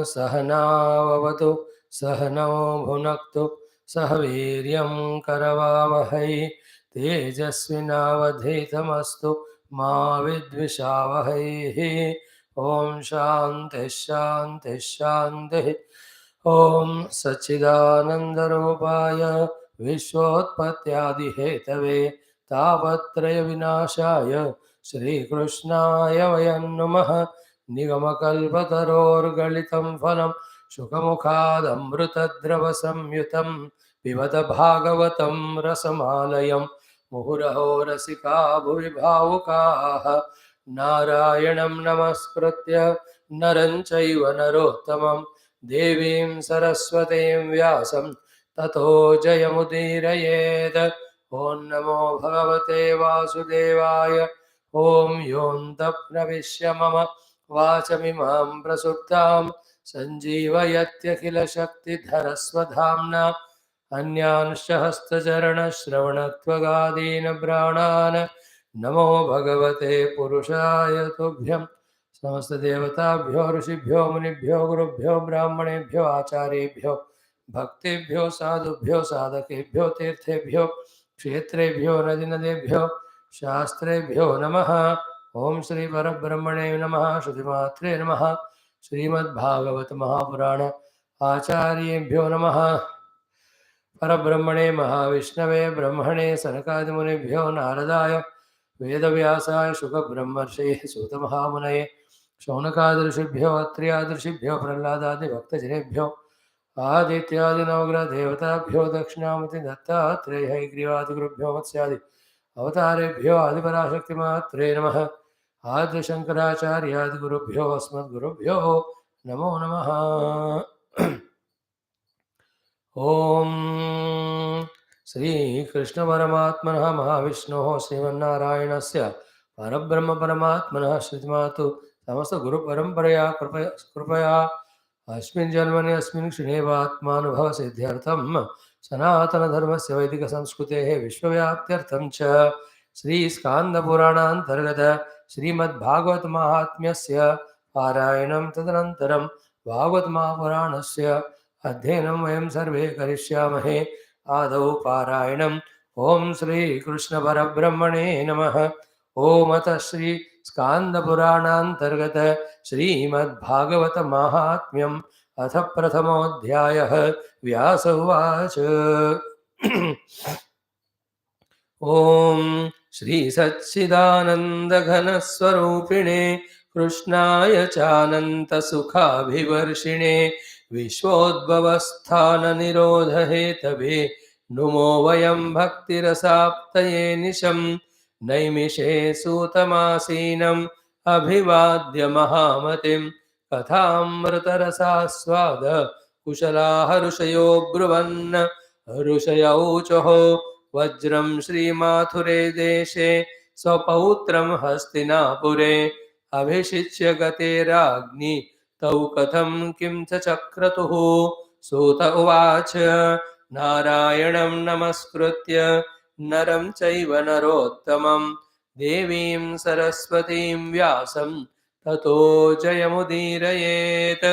सहनाववतु सहनौ भुनक्तु सह वीर्यं करवावहै तेजस्विनावधीतमस्तु मा विद्विषावहैः। ॐ शान्तिः शान्तिः शान्तिः। ॐ सच्चिदानन्दरूपाय विश्वोत्पत्त्यादिहेतवे तापत्रयविनाशाय श्रीकृष्णाय वयं नमः। निगमकल्पतरोर्गलितं फलं शुकमुखादमृतद्रवसंयुतं पिबत भागवतं रसमालयं मुहुरहो रसिका भुवि भावुकाः। नारायणं नमस्कृत्य नरं चैव नरोत्तमं देवीं सरस्वतीं व्यासं ततो जयमुदीरयेत्। ॐ नमो भगवते वासुदेवाय। ॐ योऽन्तः प्रविश्य मम वाचमिमां प्रसुप्तां सञ्जीवयत्यखिलशक्तिधरस्वधाम्ना अन्यांश्च हस्तचरणश्रवणत्वगादीन् प्राणान् नमो भगवते पुरुषाय तुभ्यं। समस्तदेवताभ्यो ऋषिभ्यो मुनिभ्यो गुरुभ्यो ब्राह्मणेभ्यो आचार्येभ्यो भक्तेभ्यो साधुभ्यो साधकेभ्यो तीर्थेभ्यो क्षेत्रेभ्यो नदीनदेभ्यो शास्त्रेभ्यो नमः। ओम श्री परब्रह्मणे नमः। श्रुतिमात्रे नमः। श्रीमद्भागवत महापुराण आचार्येभ्यो नमः। परब्रह्मणे महाविष्णवे ब्रह्मणे सनकादिमुनिभ्यो नारदाय वेदव्यासाय शुकब्रह्मर्षये सूतमहामुनये शौनकादृशिभ्यो अत्र्यादृशिभ्यो प्रह्लादादिभक्तजनेभ्यो आदित्यादिनवग्रहदेवताभ्यो दक्षिणामूर्ति दत्तात्रेय हयग्रीवादिगुरुभ्यो मत्स्यादि अवतारेभ्यो आदिपराशक्तिमात्रे नमः। आदिशंकराचार्यादिगुरुभ्यो अस्मद्गुरुभ्यो नमो नमः। ओम श्रीकृष्णपरमात्मनः महाविष्णोः श्रीमन्नारायणस्य परब्रह्म परमात्मनः श्रीमातु समस्तगुरुपरम्परया कृपया अस्मिन् जन्मनि अस्मिन् क्षिणेवात्मानुभव सिद्ध्यर्थं सनातनधर्मस्य वैदिकसंस्कृतेः विश्वव्याप्त्यर्थं च श्रीस्कान्दपुराणान्तर्गत श्रीमद्भागवतमाहात्म्यस्य पारायणं तदनन्तरं भागवतमहापुराणस्य अध्ययनं वयं सर्वे करिष्यामहे। आदौ पारायणम्। ओम श्रीकृष्णपरब्रह्मणे नमः। ओम अतः श्री स्कान्दपुराणान्तर्गत श्रीमद्भागवत माहात्म्यम् अथ प्रथमोऽध्यायः। व्यास उवाच। ओम श्री सच्चिदानन्दघनस्वरूपिणे कृष्णाय चानन्तसुखाभिवर्षिणे विश्वोद्भवस्थाननिरोधहेतवे नुमो वयं भक्तिरसाप्तये निशं नैमिषे सूतमासीनम् अभिवाद्य महामतिं कथामृतरसास्वाद कुशलाः ऋषयो ब्रुवन् ऋषयौचः वज्रं श्रीमाथुरे देशे स्वपौत्रं हस्तिनापुरे अभिषिच्य गते राज्ञि तौ कथं किं च चक्रतुः। सूत उवाच नारायणं नमस्कृत्य नरं चैव नरोत्तमं देवीं सरस्वतीं व्यासं ततो जयमुदीरयेत्।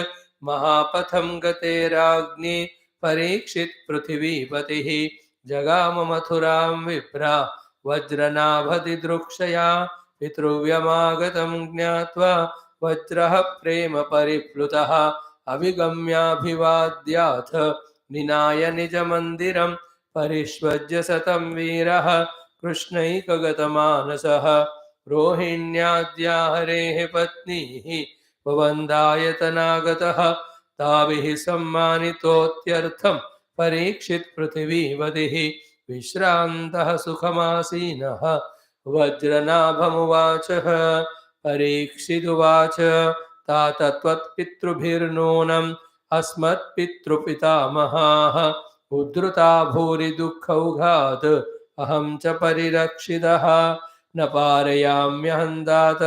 महापथं गते राज्ञि परीक्षित् पृथिवीपतिः जगाम मथुरां विप्रा वज्रनाभदिदृक्षया पितृव्यमागतं ज्ञात्वा वज्रः प्रेम परिप्लुतः अभिगम्याभिवाद्याथ निनाय निजमन्दिरं परिष्वज्य सतं वीरः कृष्णैकगतमानसः रोहिण्याद्याहरेः पत्नीः ववन्दायतनागतः ताभिः सम्मानितोत्यर्थं परीक्षित् पृथिवीवतिः विश्रान्तः सुखमासीनः वज्रनाभमुवाचः। परीक्षिदुवाच तात त्वत्पितृभिर्नूनम् अस्मत्पितृपितामहाः उद्धृता भूरि दुःखौघात् अहं च परिरक्षितः न पारयाम्यहं तात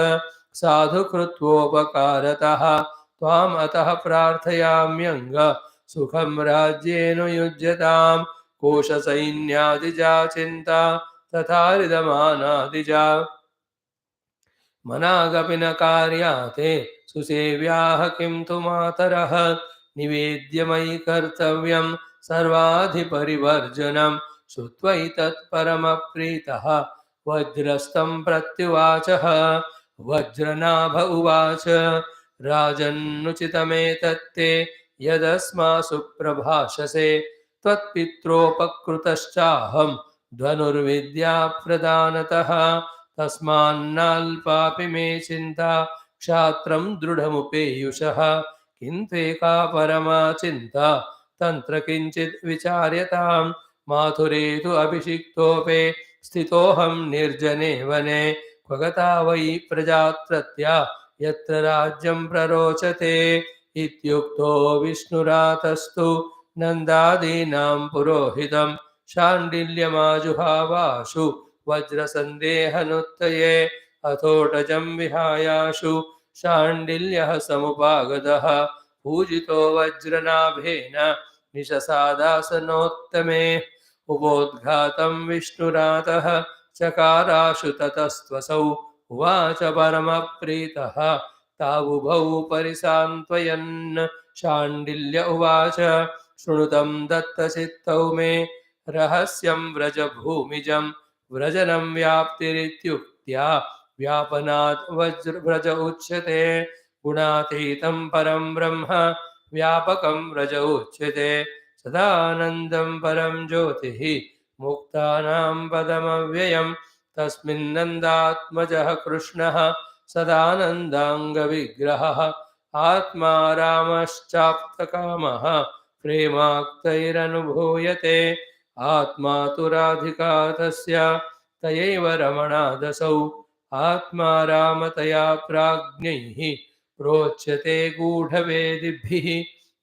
साधुकृत्वोपकारतः त्वाम् अतः प्रार्थयाम्यङ्ग सुखं राज्येन युज्यतां कोशसैन्यादिजा चिन्ता तथा रिदमानादिजा मनागपि न कार्याते सुसेव्याः किं तु मातरः निवेद्य मयि कर्तव्यं सर्वाधिपरिवर्जनं श्रुत्वैतत्परमप्रीतः वज्रस्तं प्रत्युवाचः वज्रनाभ उवाच राजन्नुचितमेतत्ते यदस्मासु प्रभाषसे त्वत्पित्रोपकृतश्चाहं धनुर्विद्याप्रदानतः तस्मान्नाल्पापि मे चिन्ता क्षात्रं दृढमुपेयुषः किन्त्वेका परमा चिन्ता तन्त्र किञ्चित् विचार्यताम् माथुरे तु अभिषिक्तोऽपि स्थितोऽहं निर्जने वने क्व गता वै प्रजात्रत्या यत्र राज्यं प्ररोचते इत्युक्तो विष्णुरातस्तु नन्दादीनां पुरोहितं शाण्डिल्यमाजुहावाशु वज्रसन्देहनुत्तये अथोटजं विहायाशु शाण्डिल्यः समुपागतः पूजितो वज्रनाभेन निशसादासनोत्तमे उपोद्घातं विष्णुरातः चकाराशु ततस्त्वसौ उवाच परमप्रीतः तावुभौ परिसान्त्वयन् शाण्डिल्य उवाच शृणुतं दत्तचित्तौ मे रहस्यं व्रजभूमिजं व्रजनं व्याप्तिरित्युक्त्या व्यापनात् व्रज उच्यते गुणातीतं परं ब्रह्म व्यापकं व्रज उच्यते सदानन्दं परं ज्योतिः मुक्तानां पदमव्ययं तस्मिन्नन्दात्मजः कृष्णः सदानन्दाङ्गविग्रहः आत्मा रामश्चाप्तकामः प्रेमाक्तैरनुभूयते आत्मा तु राधिका तस्य तयैव रमणादसौ आत्मा रामतया प्राज्ञैः प्रोच्यते गूढवेदिभिः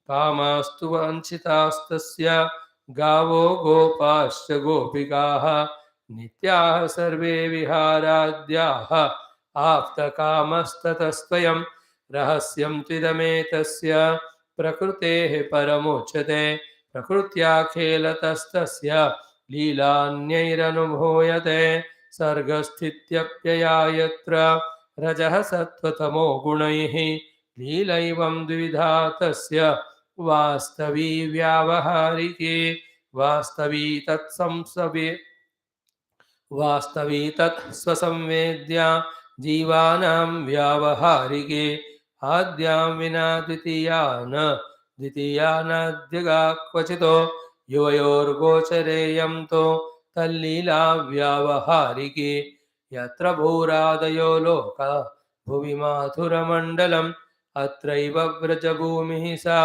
कामास्तु वाञ्छितास्तस्य गावो गोपाश्च गोपिकाः नित्याः सर्वे विहाराद्याः आप्तकामस्ततस्त्वयं रहस्यं त्विदमेतस्य प्रकृतेः परमोच्यते प्रकृत्याखेलतस्तस्य लीलान्यैरनुभूयते सर्गस्थित्यप्यया यत्र रजः सत्त्वतमो गुणैः लीलैवं द्विविधा तस्य वास्तवी व्यावहारिकी वास्तवी तत्स्वसंवेद्या जीवानां व्यावहारिके आद्यां विना द्वितीयानाद्यगा क्वचितो युवयोर्गोचरेयं तो तल्लीला व्यावहारिके यत्र भूरादयो लोका भुवि माथुरमण्डलम् अत्रैव व्रजभूमिः सा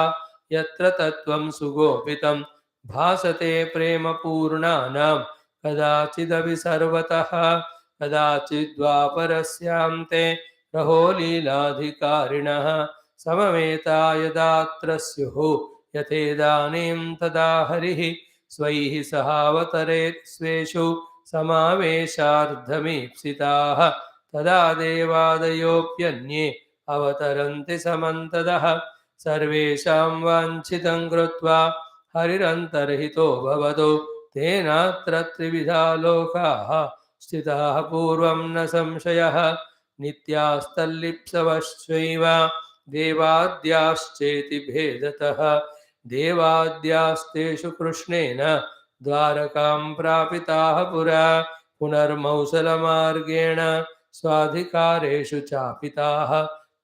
यत्र तत्त्वं सुगोपितं भासते प्रेमपूर्णानां कदाचिदपि सर्वतः कदाचिद्वापरस्यान्ते रहो लीलाधिकारिणः समवेता यदात्र स्युः यथेदानीं तदा हरिः स्वैः सहावतरेत् स्वेषु समावेशार्धमीप्सिताः तदा देवादयोऽप्यन्ये अवतरन्ति समन्ततः सर्वेषां वाञ्छितं कृत्वा हरिरन्तर्हितो भवतो तेनात्र त्रिविधा लोकाः स्थिताः पूर्वं न संशयः नित्यास्तल्लिप्सवश्चैव देवाद्याश्चेति भेदतः देवाद्यास्तेषु कृष्णेन द्वारकां प्रापिताः पुरा पुनर्मौसलमार्गेण स्वाधिकारेषु चापिताः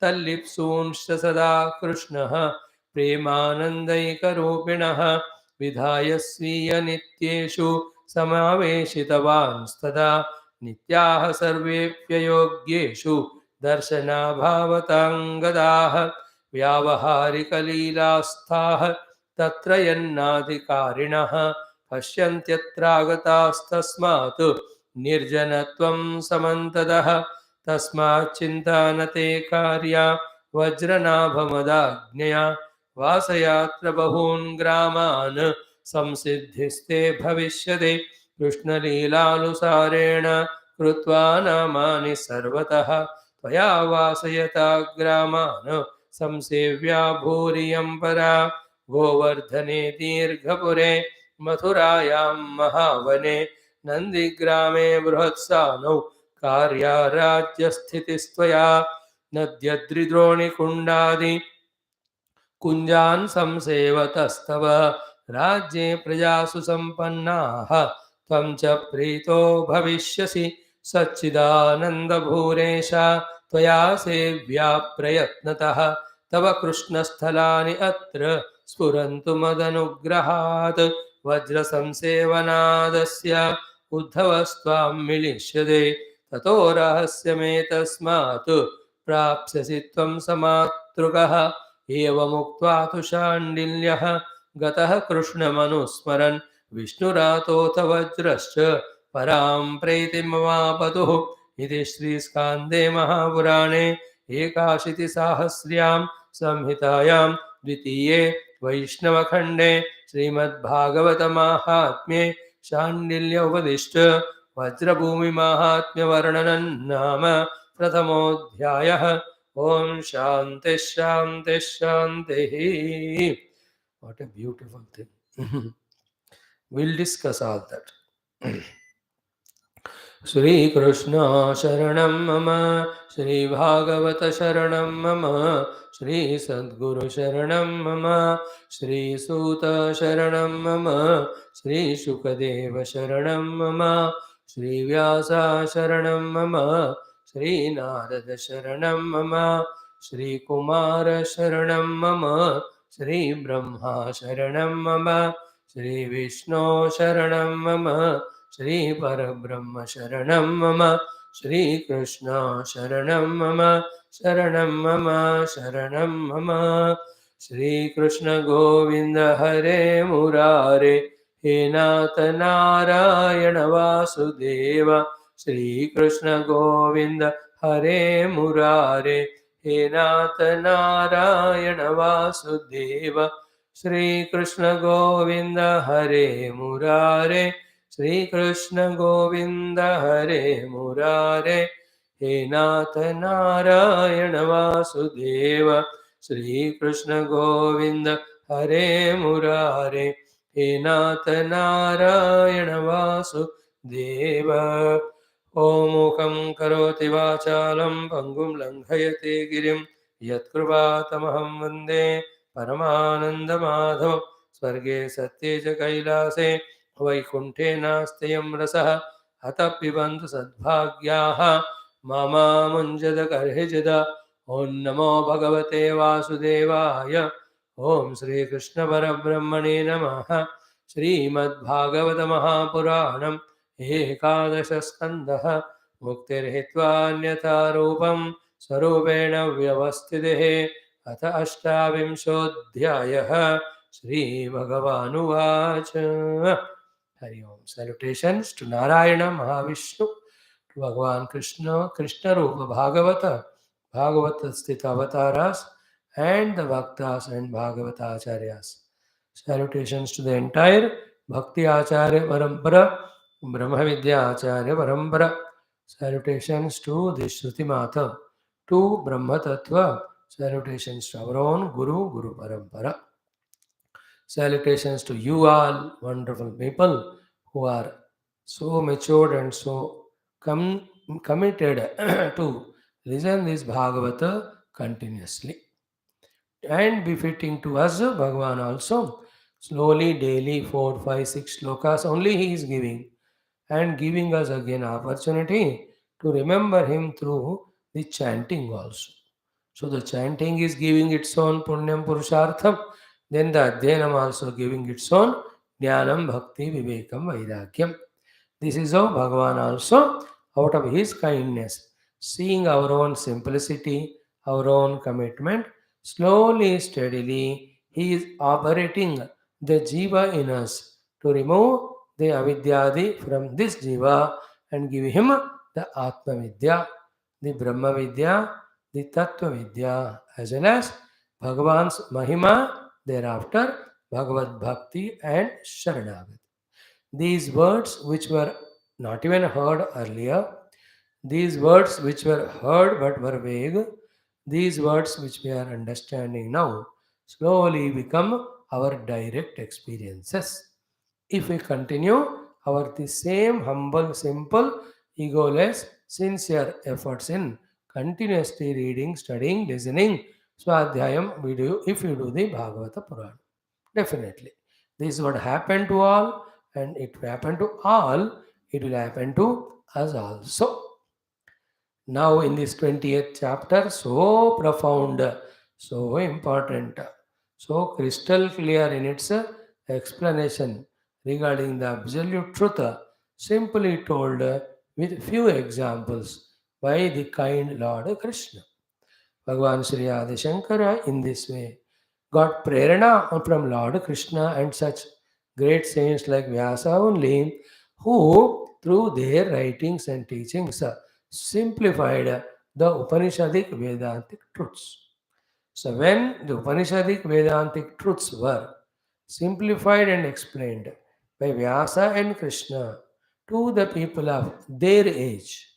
तल्लिप्सूंश्च सदा कृष्णः प्रेमानन्दैकरूपिणः विधाय स्वीयनित्येषु समावेशितवांस्तदा नित्याः सर्वेऽप्ययोग्येषु दर्शनाभावताङ्गदाः व्यावहारिकलीलास्थाः तत्र यन्नाधिकारिणः पश्यन्त्यत्रागतास्तस्मात् निर्जनत्वं समन्ततः तस्माच्चिन्ता न ते कार्या वज्रनाभमदाज्ञया वासयात्र बहून् ग्रामान् संसिद्धिस्ते भविष्यति कृष्णलीलानुसारेण कृत्वा नामानि सर्वतः त्वया वासयता ग्रामान् संसेव्या भूरियं परा गोवर्धने दीर्घपुरे मथुरायां महावने नन्दिग्रामे बृहत्सानौ कार्याराज्यस्थितिस्त्वया नद्यद्रिद्रोणिकुण्डादि कुञ्जान् संसेवतस्तव राज्ये प्रजासु सम्पन्नाः त्वं च प्रीतो भविष्यसि सच्चिदानन्दभूरेश त्वया सेव्या प्रयत्नतः तव कृष्णस्थलानि अत्र स्फुरन्तु मदनुग्रहात् वज्रसंसेवनादस्य उद्धवस्त्वां मिलिष्यते ततो रहस्यमेतस्मात् प्राप्स्यसि त्वं समातृकः एवमुक्त्वा तु शाण्डिल्यः गतः कृष्णमनुस्मरन् विष्णुरातोऽथ वज्रश्च परां प्रीतिमवापतुः इति श्रीस्कान्दे महापुराणे एकाशीतिसाहस्र्यां संहितायां द्वितीये वैष्णवखण्डे श्रीमद्भागवतमाहात्म्ये शाण्डिल्य उपदिष्ट वज्रभूमिमाहात्म्यवर्णनं नाम प्रथमोऽध्यायः। Om Shanti Shanti Shanti. What a beautiful thing. We'll discuss all that. Shri Krishna Sharanam Mama, Shri Bhagavata Sharanam Mama, Shri Sadguru Sharanam Mama, Shri Suta Sharanam Mama, Shri Shukadeva Sharanam Mama, Shri Vyasa Sharanam Mama, Shri Narada Sharanam Mama, Shri Kumara Sharanam Mama, Shri Brahma Sharanam Mama, Shri Vishnu Sharanam Mama, Shri Parabrahma Sharanam Mama, Shri Krishna Sharanam Mama, Sharanam Mama, Sharanam Mama, Shri Krishna Govinda Hare Murare, He Nata Narayana Vasudeva, Shri Krishna Govinda Hare Murare, He Nata Narayana Vasudeva, Shri Krishna Govinda Hare Murare, Shri Krishna Govinda Hare Murare, He Nata Narayana Vasudeva, Shri Krishna Govinda Hare Murare, He Nata Narayana Vasudeva. Om Mukam Karoti Vachalam Pangum Langhayate Girim Yatkruvatamaham Vande Paramananda Madhavam Swarge Satyeja Kailase वैकुण्ठे नास्त्ययं रसः अतः पिबन्तु सद्भाग्याः mama मुञ्जदकर्हिजिद ॐ नमो भगवते वासुदेवाय ॐ श्रीकृष्णपरब्रह्मणे नमः। श्रीमद्भागवतमहापुराणम् एकादशस्कन्धः मुक्तिर्हित्वान्यथा रूपं स्वरूपेण व्यवस्थितिः अथ अष्टाविंशोऽध्यायः। श्रीभगवानुवाच Hari Om. Salutations to Narayana, Mahavishnu, to Bhagavan Krishna, Krishna Rupa, Bhagavata, Bhagavata Sthita Avataras, and the Bhaktas and Bhagavata Acharyas. Salutations to the entire Bhakti Acharya Parampara, Brahma Vidya Acharya Parampara. Salutations to the Shruti Mata, to Brahma Tattva. Salutations to our own Guru, Guru Parampara. Salutations to you all wonderful people who are so matured and so committed to listen this Bhagavata continuously. And befitting to us, Bhagavan also, slowly, daily, 4, 5, 6 slokas only he is giving, and giving us again opportunity to remember him through the chanting also. So the chanting is giving its own punyam purushartham, then the adhyanam also giving its own jnanam bhakti vivekam vairagyam. This is how Bhagavan also, out of his kindness, seeing our own simplicity, our own commitment, slowly, steadily, he is operating the jiva in us to remove the avidyadi from this jiva and give him the Atma Vidya, the Brahma Vidya, the Tattva Vidya, as well as Bhagavan's Mahima, thereafter Bhagavad Bhakti and Sharanagati. These words which were not even heard earlier, these words which were heard but were vague, these words which we are understanding now, slowly become our direct experiences. If we continue our the same humble, simple, egoless, sincere efforts in continuously reading, studying, listening, Swadhyayam, we do if you do the Bhagavata Purana. Definitely. This is what happened to all, and it happened to all, it will happen to us also. Now, in this 20th chapter, so profound, so important, so crystal clear in its explanation regarding the absolute truth, simply told with few examples by the kind Lord Krishna. Bhagavan Sri Adi Shankara in this way got prerana from Lord Krishna and such great saints like Vyasa only, who through their writings and teachings simplified the Upanishadic Vedantic truths. So when the Upanishadic Vedantic truths were simplified and explained by Vyasa and Krishna to the people of their age,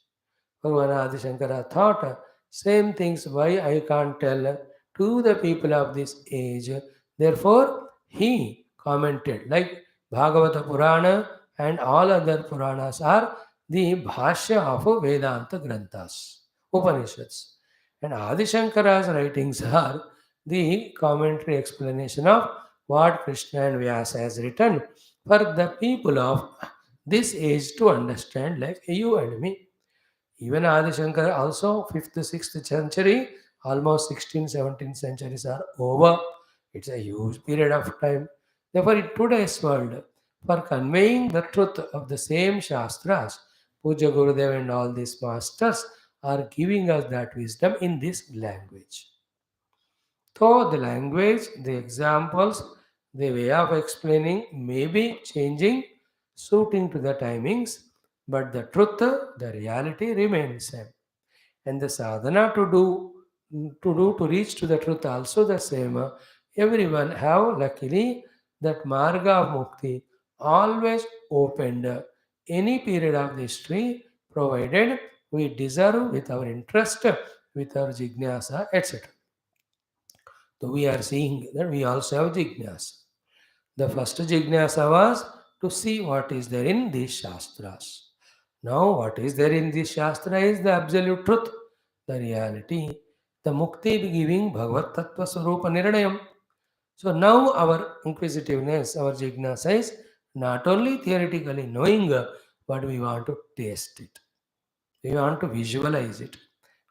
Bhagavan Adi Shankara thought same things why I can't tell to the people of this age. Therefore, he commented like Bhagavata Purana and all other Puranas are the Bhashya of Vedanta Granthas, Upanishads. And Adi Shankara's writings are the commentary explanation of what Krishna and Vyasa has written for the people of this age to understand, like you and me. Even Adi Shankara also 5th, 6th century, almost 16th, 17th centuries are over. It's a huge period of time. Therefore, in today's world, for conveying the truth of the same Shastras, Puja Gurudev and all these masters are giving us that wisdom in this language. Though the language, the examples, the way of explaining may be changing, suiting to the timings, but the truth, the reality remains same. And the sadhana to reach to the truth also the same. Everyone have luckily that marga of mukti always opened any period of history, provided we deserve with our interest, with our jignasa, etc. So we are seeing that we also have jignasa. The first jignasa was to see what is there in these shastras. Now, what is there in this shastra is the absolute truth, the reality, the mukti giving Bhagavad Tattva Swarupa Nirnayam. So now our inquisitiveness, our jignasa is not only theoretically knowing, but we want to taste it. We want to visualize it.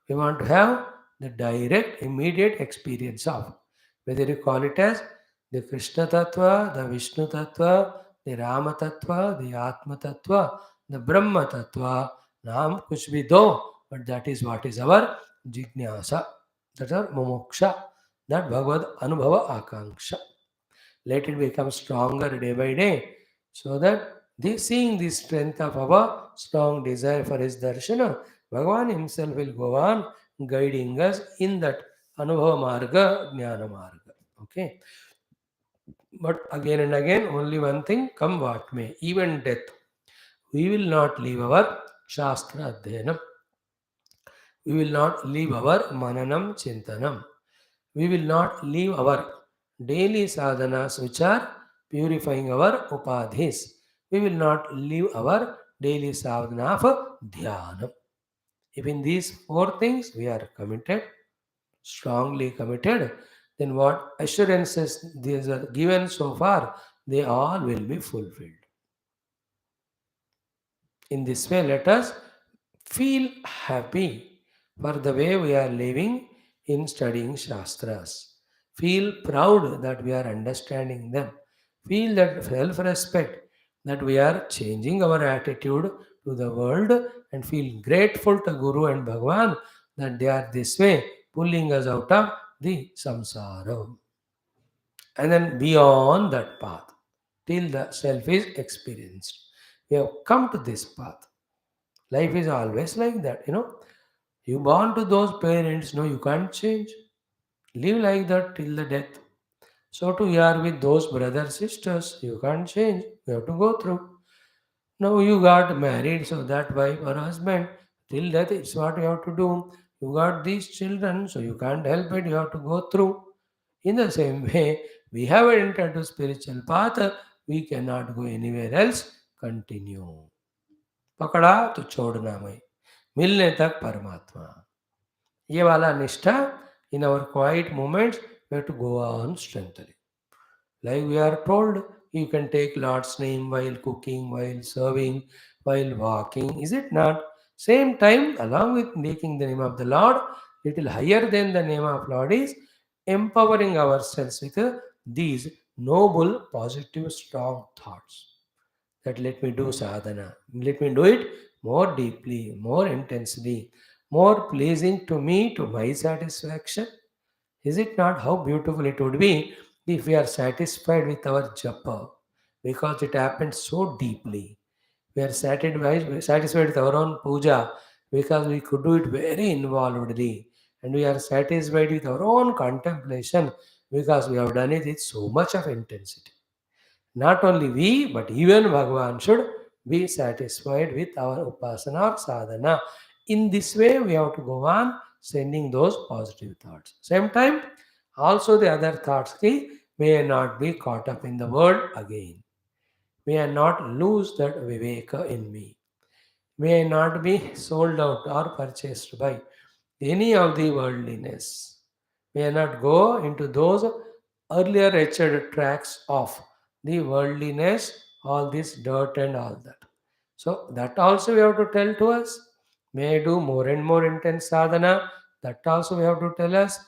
We want to have the direct, immediate experience of, whether you call it as the Krishna Tattva, the Vishnu Tattva, the Rama Tattva, the Atma Tattva, the Brahma Tattva, Naam kuch bhi do, but that is what is our Jignasa. That's our Mumuksha, that Bhagavad Anubhava Akanksha. Let it become stronger day by day, so that seeing the strength of our strong desire for his darshana, Bhagavan himself will go on guiding us in that Anubhava Marga, Jnana Marga. Okay. But again and again, only one thing, come what may, even death, we will not leave our Shastra Adhyanam. We will not leave our Mananam Chintanam. We will not leave our daily sadhanas which are purifying our upadhis. We will not leave our daily sadhana of dhyana. If in these four things we are committed, strongly committed, then what assurances these are given so far, they all will be fulfilled. In this way, let us feel happy for the way we are living in studying Shastras. Feel proud that we are understanding them. Feel that self respect that we are changing our attitude to the world, and feel grateful to Guru and Bhagwan that they are this way pulling us out of the samsara. And then beyond that path, till the self is experienced. We have come to this path. Life is always like that. You born to those parents, no, you can't change. Live like that till the death. So too you are with those brothers, sisters, you can't change. You have to go through. Now you got married, so that wife or husband, till death it's what you have to do. You got these children, so you can't help it, you have to go through. In the same way, we have entered to spiritual path, we cannot go anywhere else. Continue. Pakada to chodna mai. मिलने तक परमात्मा. ये वाला निष्ठा in our quiet moments we have to go on strengthening. Like we are told, you can take Lord's name while cooking, while serving, while walking. Is it not? Same time, along with taking the name of the Lord, little higher than the name of Lord is empowering ourselves with these noble, positive, strong thoughts. That let me do sadhana. Let me do it more deeply, more intensely, more pleasing to me, to my satisfaction. Is it not how beautiful it would be if we are satisfied with our japa? Because it happens so deeply. We are satisfied with our own puja because we could do it very involvedly. And we are satisfied with our own contemplation because we have done it with so much of intensity. Not only we, but even Bhagavan should be satisfied with our upasana or sadhana. In this way, we have to go on sending those positive thoughts. Same time, also the other thoughts may not be caught up in the world again. May I not lose that viveka in me. May I not be sold out or purchased by any of the worldliness. May I not go into those earlier wretched tracks of the worldliness, all this dirt and all that. So that also we have to tell to us. May I do more and more intense sadhana. That also we have to tell us.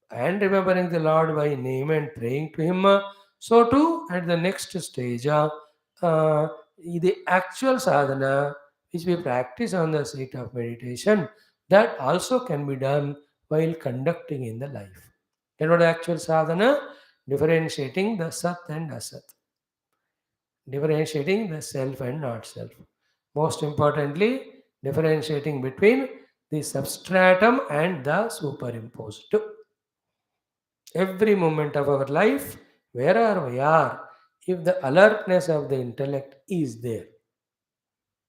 And remembering the Lord by name and praying to Him. So too at the next stage, the actual sadhana which we practice on the seat of meditation, that also can be done while conducting in the life. You know the actual sadhana? Differentiating the sat and asat, differentiating the self and not self. Most importantly, differentiating between the substratum and the superimposed. Every moment of our life, wherever we are, if the alertness of the intellect is there,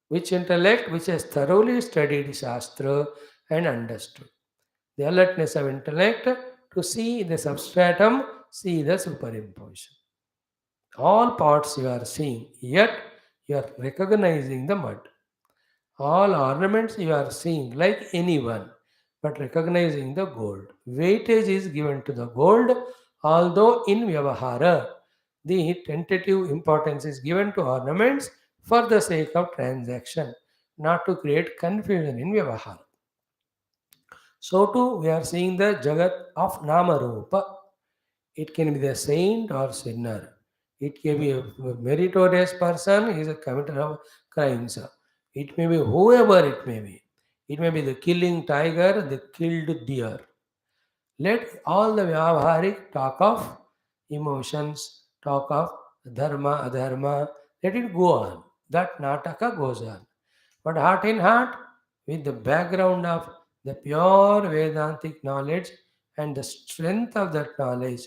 which intellect which has thoroughly studied Shastra and understood. The alertness of intellect to see the substratum, see the superimposition. All parts you are seeing, yet you are recognizing the mud. All ornaments you are seeing like anyone, but recognizing the gold. Weightage is given to the gold, although in Vyavahara, the tentative importance is given to ornaments for the sake of transaction, not to create confusion in Vyavahara. So too, we are seeing the Jagat of Namarupa. It can be the saint or sinner. It can be a meritorious person, he is a committer of crimes. It may be whoever it may be. It may be the killing tiger, the killed deer. Let all the Vyavaharik talk of emotions, talk of dharma, adharma, let it go on. That Nataka goes on. But heart in heart, with the background of the pure Vedantic knowledge and the strength of that knowledge,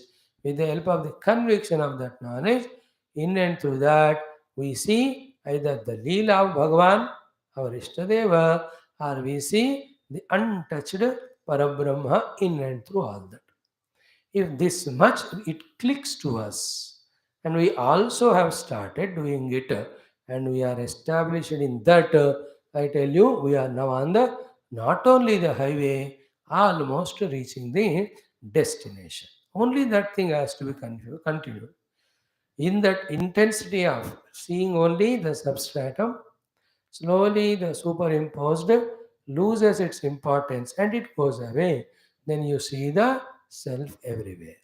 with the help of the conviction of that knowledge, in and through that, we see either the Leela of Bhagavan, our Ishtadeva, or we see the untouched Parabrahma in and through all that. If this much it clicks to us, and we also have started doing it, and we are established in that, I tell you, we are now on the not only the highway, almost reaching the destination. Only that thing has to be continued. In that intensity of seeing only the substratum, slowly the superimposed loses its importance and it goes away. Then you see the self everywhere.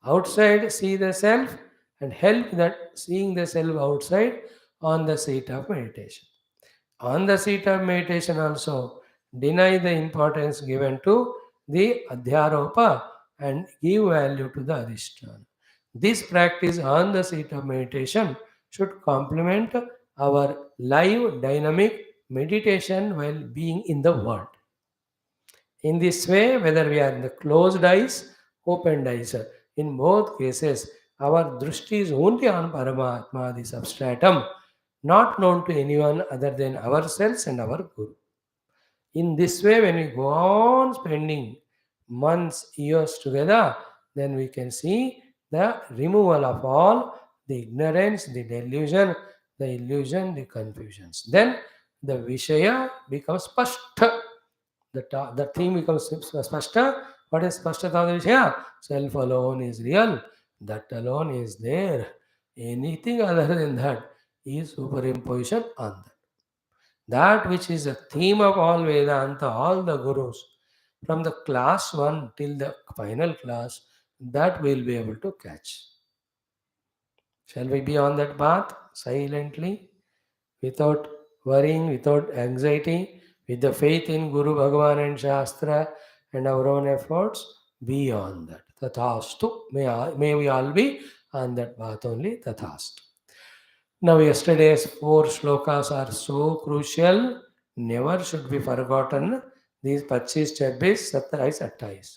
Outside, see the self and help that seeing the self outside on the seat of meditation. On the seat of meditation also, deny the importance given to the Adhyaropa and give value to the Adhisthana. This practice on the seat of meditation should complement our live dynamic meditation while being in the world. In this way, whether we are in the closed eyes, opened eyes, in both cases, our drishti is only on Paramatma, the substratum, not known to anyone other than ourselves and our Guru. In this way, when we go on spending months, years together, then we can see the removal of all the ignorance, the delusion, the illusion, the confusions. Then the Vishaya becomes Spashta. The theme becomes Spashta. What is Spashta the Vishaya? Self alone is real. That alone is there. Anything other than that is superimposition on that. That which is the theme of all Vedanta, all the gurus, from the class 1 till the final class, that we'll be able to catch. Shall we be on that path silently, without worrying, without anxiety, with the faith in Guru Bhagavan and Shastra and our own efforts? Be on that. Tathastu. May we all be on that path only. Tathastu. Now, yesterday's four shlokas are so crucial, never should be forgotten. These 25, 26, 27, 28.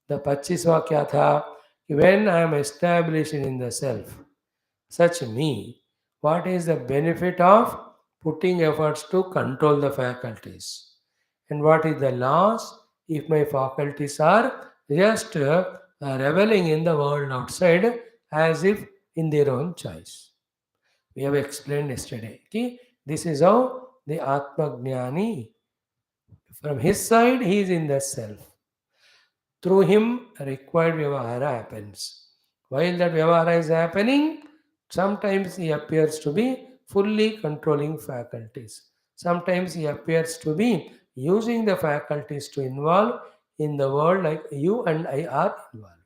The 25वां क्या था? When I am established in the self, such me, what is the benefit of putting efforts to control the faculties? And what is the loss if my faculties are just reveling in the world outside as if in their own choice? We have explained yesterday. Okay? This is how the Atma Jnani, from his side, he is in the self. Through him, required Vyavahara happens. While that Vyavahara is happening, sometimes he appears to be fully controlling faculties. Sometimes he appears to be using the faculties to involve in the world like you and I are involved.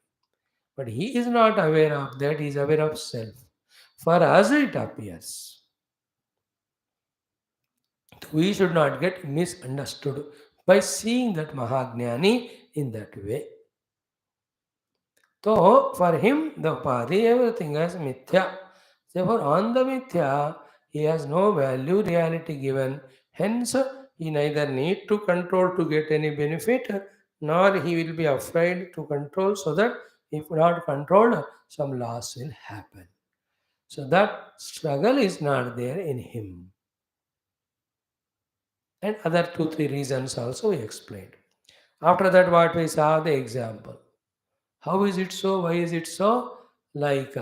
But he is not aware of that, he is aware of self. For us, it appears. We should not get misunderstood by seeing that Mahagnani in that way. So, for him, the Upadhi, everything is Mithya. Therefore, on the Mithya, he has no value reality given. Hence, he neither need to control to get any benefit, nor he will be afraid to control so that if not controlled, some loss will happen. So, that struggle is not there in him. And other two, three reasons also we explained. After that, what we saw the example. How is it so? Why is it so? Like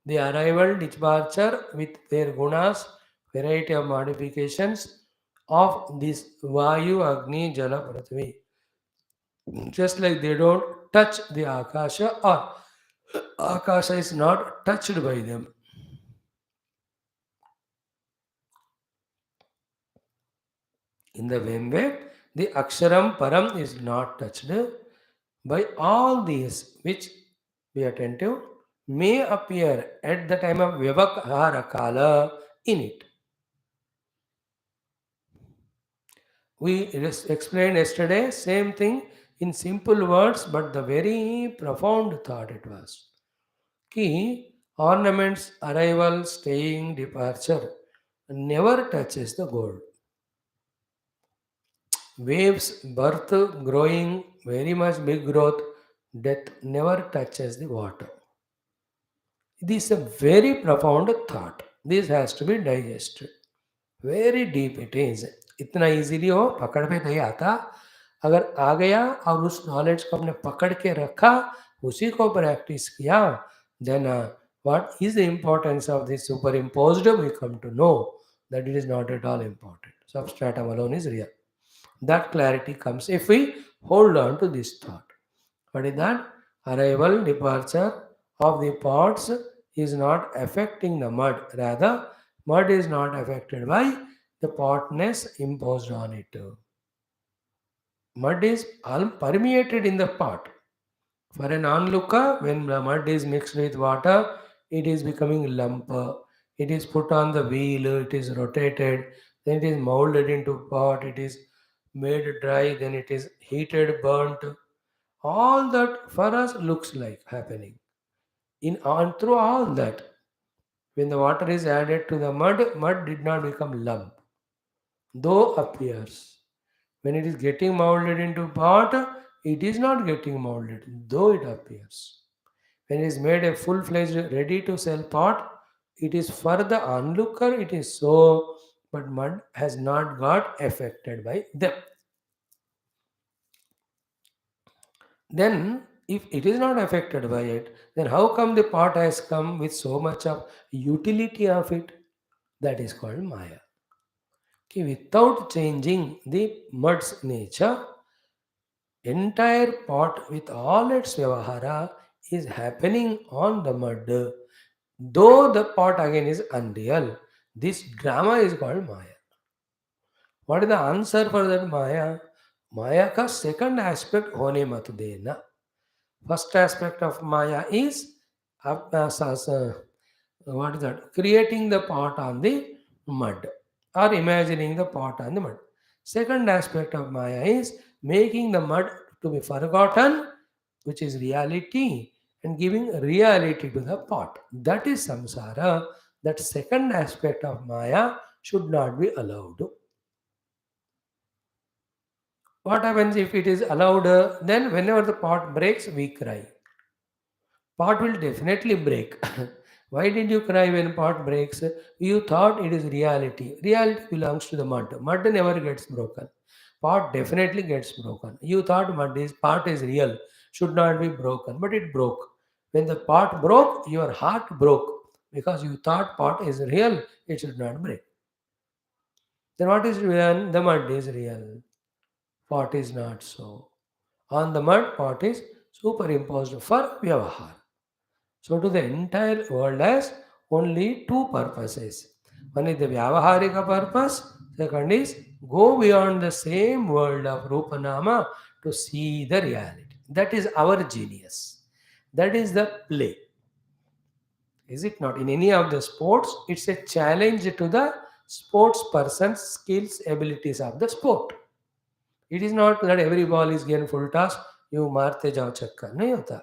the arrival, departure with their gunas, variety of modifications of this Vayu, Agni, Jala, Prithvi. Just like they don't touch the Akasha or Akasha is not touched by them. In the same way, the Aksharam Param is not touched by all these, which be attentive, may appear at the time of Vyavahara Kala in it. We explained yesterday, same thing in simple words, but the very profound thought it was. Key ornaments, arrival, staying, departure never touches the gold. Waves, birth, growing, very much big growth, death never touches the water. This is a very profound thought. This has to be digested. Very deep it is. इतना easily हो पकड़ में नहीं आता. अगर आ गया और उस नॉलेज को हमने पकड़ के रखा, उसी को प्रैक्टिस किया, then what is the importance of this superimposed? We come to know that it is not at all important. Substratum alone is real. That clarity comes if we hold on to this thought. What is that? Arrival, departure of the pots is not affecting the mud. Rather, mud is not affected by the potness imposed on it. Mud is permeated in the pot. For an onlooker, when the mud is mixed with water, it is becoming lump. It is put on the wheel, it is rotated, then it is molded into pot, it is made dry, then it is heated, burnt. All that for us looks like happening. In on through all that, when the water is added to the mud, mud did not become lump, though appears. When it is getting molded into pot, it is not getting molded, though it appears. When it is made a full-fledged, ready-to-sell pot, it is for the onlooker, it is so, but mud has not got affected by them. Then, if it is not affected by it, then how come the pot has come with so much of utility of it? That is called Maya. कि without changing the mud's nature, entire pot with all its vyavahara is happening on the mud, though the pot again is unreal. This drama is called Maya. What is the answer for that Maya? Maya का second aspect होने मत देना. First aspect of Maya is what is that? Creating the pot on the mud or imagining the pot on the mud. Second aspect of Maya is making the mud to be forgotten, which is reality, and giving reality to the pot. That is samsara. That second aspect of Maya should not be allowed. What happens if it is allowed? Then whenever the pot breaks, we cry. Pot will definitely break. Why did you cry when pot breaks? You thought it is reality. Reality belongs to the mud. Mud never gets broken. Pot definitely gets broken. You thought pot is real, should not be broken, but it broke. When the pot broke, your heart broke because you thought pot is real, it should not break. Then what is real? The mud is real. Pot is not so. On the mud, pot is superimposed for vyavahar. So, to the entire world has only two purposes. One is the Vyavaharika purpose, second is go beyond the same world of Rupanama to see the reality. That is our genius. That is the play. Is it not? In any of the sports, it's a challenge to the sports person's skills, abilities of the sport. It is not that every ball is given full toss, you मारते जाओ छक्का नहीं होता.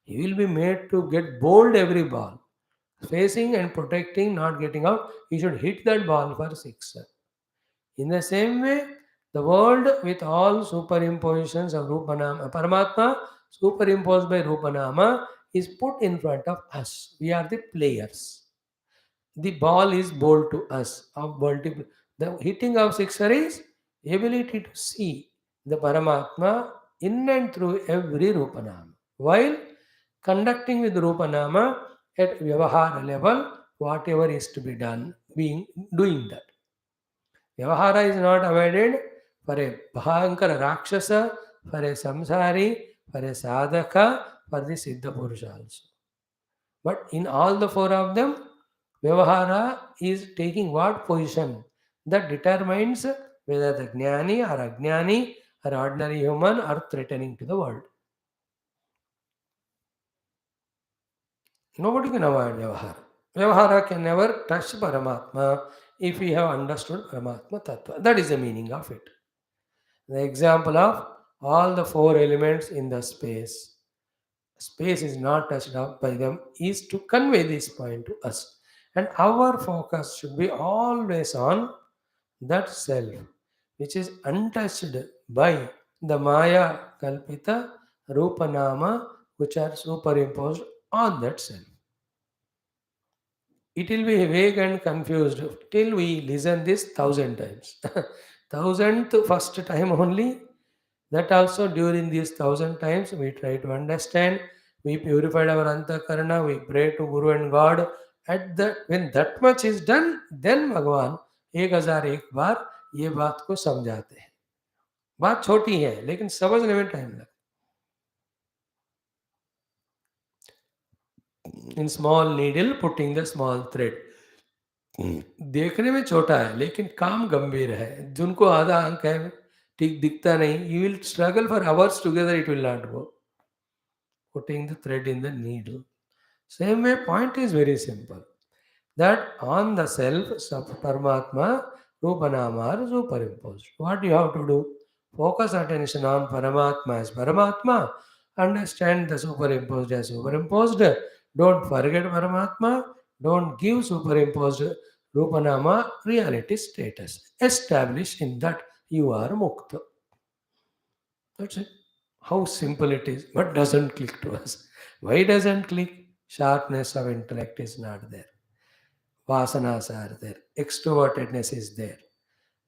You will be made to get bowled every ball. Facing and protecting, not getting out, you should hit that ball for six. In the same way, the world with all superimpositions of Rupanama, Paramatma, superimposed by Rupanama, is put in front of us. We are the players. The ball is bowled to us. The hitting of sixer is ability to see the Paramatma in and through every Rupanama. While conducting with Rupanama at Vyavahara level, whatever is to be done, doing that. Vyavahara is not avoided for a Bhankara Rakshasa, for a Samsari, for a Sadhaka, for the Siddha Purusha also. But in all the four of them, Vyavahara is taking what position? That determines whether the Jnani or Ajnani or ordinary human are threatening to the world. Nobody can avoid Vyavahara. Vyavahara can never touch Paramatma if we have understood Paramatma Tattva. That is the meaning of it. The example of all the four elements in the space. Space is not touched up by them is to convey this point to us. And our focus should be always on that self, which is untouched by the Maya Kalpita Rupanama, which are superimposed on that self. It will be vague and confused till we listen this 1,000 times. 1,000th first time only. That also during these 1,000 times we try to understand. We purified our antakarana. We pray to Guru and God. At that when that much is done, then भगवान 1001 बार ये बात को समझाते हैं. बात छोटी है लेकिन समझने में टाइम लगता. In small needle putting the small thread. देखने में छोटा है लेकिन काम गंभीर है. जिनको आधा अंक है ठीक दिखता नहीं, you will struggle for hours together, it will not go. Putting the thread in the needle. Same way, point is very simple. That on the self, Paramatma, Rupanama are superimposed. What you have to do? Focus attention on Paramatma as Paramatma. Understand the superimposed as superimposed. Don't forget Paramatma. Don't give superimposed Rupanama reality status. Establish in that you are Mukta. That's it. How simple it is, but doesn't click to us. Why doesn't click? Sharpness of intellect is not there. Vasanas are there. Extrovertedness is there.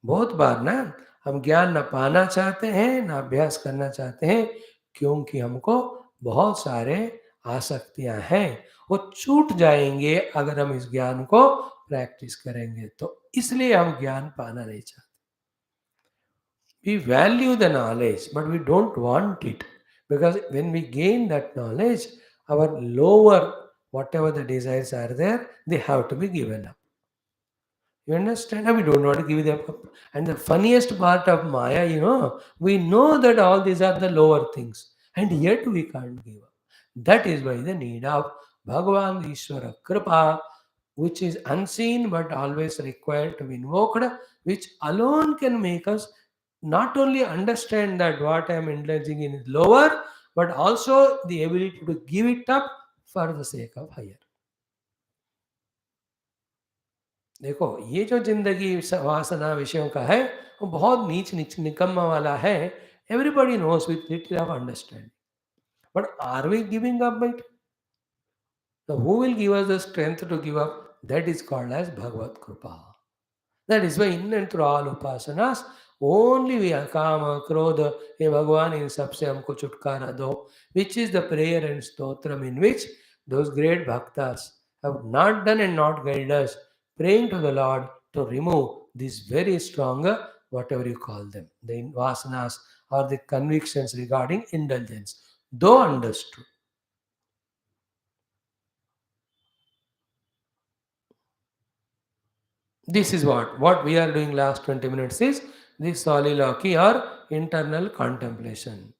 बहुत बार ना हम ज्ञान न पाना चाहते हैं, न अभ्यास करना चाहते हैं, क्योंकि हमको बहुत सारे आसक्तियां हैं वो छूट जाएंगे अगर हम इस ज्ञान को प्रैक्टिस करेंगे तो। इसलिए हम ज्ञान पाना नहीं चाहते। We value the knowledge, but we don't want it. Because when we gain that knowledge, our lower, whatever the desires are there, they have to be given up. You understand? And we don't want to give them up. And the funniest part of Maya, we know that all these are the lower things, and yet we can't give up. That is why the need of Bhagavan Ishvara Kripa, which is unseen but always required to be invoked, which alone can make us not only understand that what I am indulging in is lower, but also the ability to give it up for the sake of higher. देखो ये जो जिंदगी वासना विषयों का है वो बहुत नीच नीच निकम्मा वाला है. Everybody knows with little of understanding, but are we giving up it? Who will give us the strength to give up? That is called as Bhagwat kripa. That is why in and through all upasanas, only we are kama, krodha, हे भगवान इन सबसे हमको छुटकारा दो, which is the prayer and stotram in which those great bhaktas have not done and not guided us, praying to the Lord to remove these very strong, whatever you call them, the vasanas or the convictions regarding indulgence, though understood. This is what we are doing last 20 minutes is this soliloquy or internal contemplation.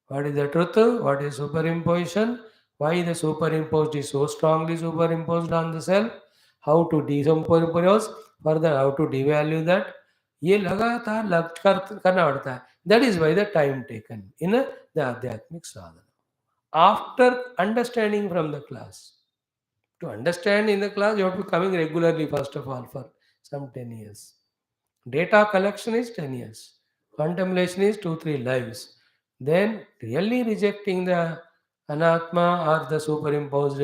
What is the truth? What is superimposition? Why the superimposed is so strongly superimposed on the self? How to decompose? Further, how to devalue that? ये लगातार करना पड़ता है. That is why the time taken in the Adhyatmic sadhana. After understanding from the class, to understand in the class, you have to be coming regularly first of all for some 10 years. Data collection is 10 years. Contemplation is 2-3 lives. Then really rejecting the anatma or the superimposed,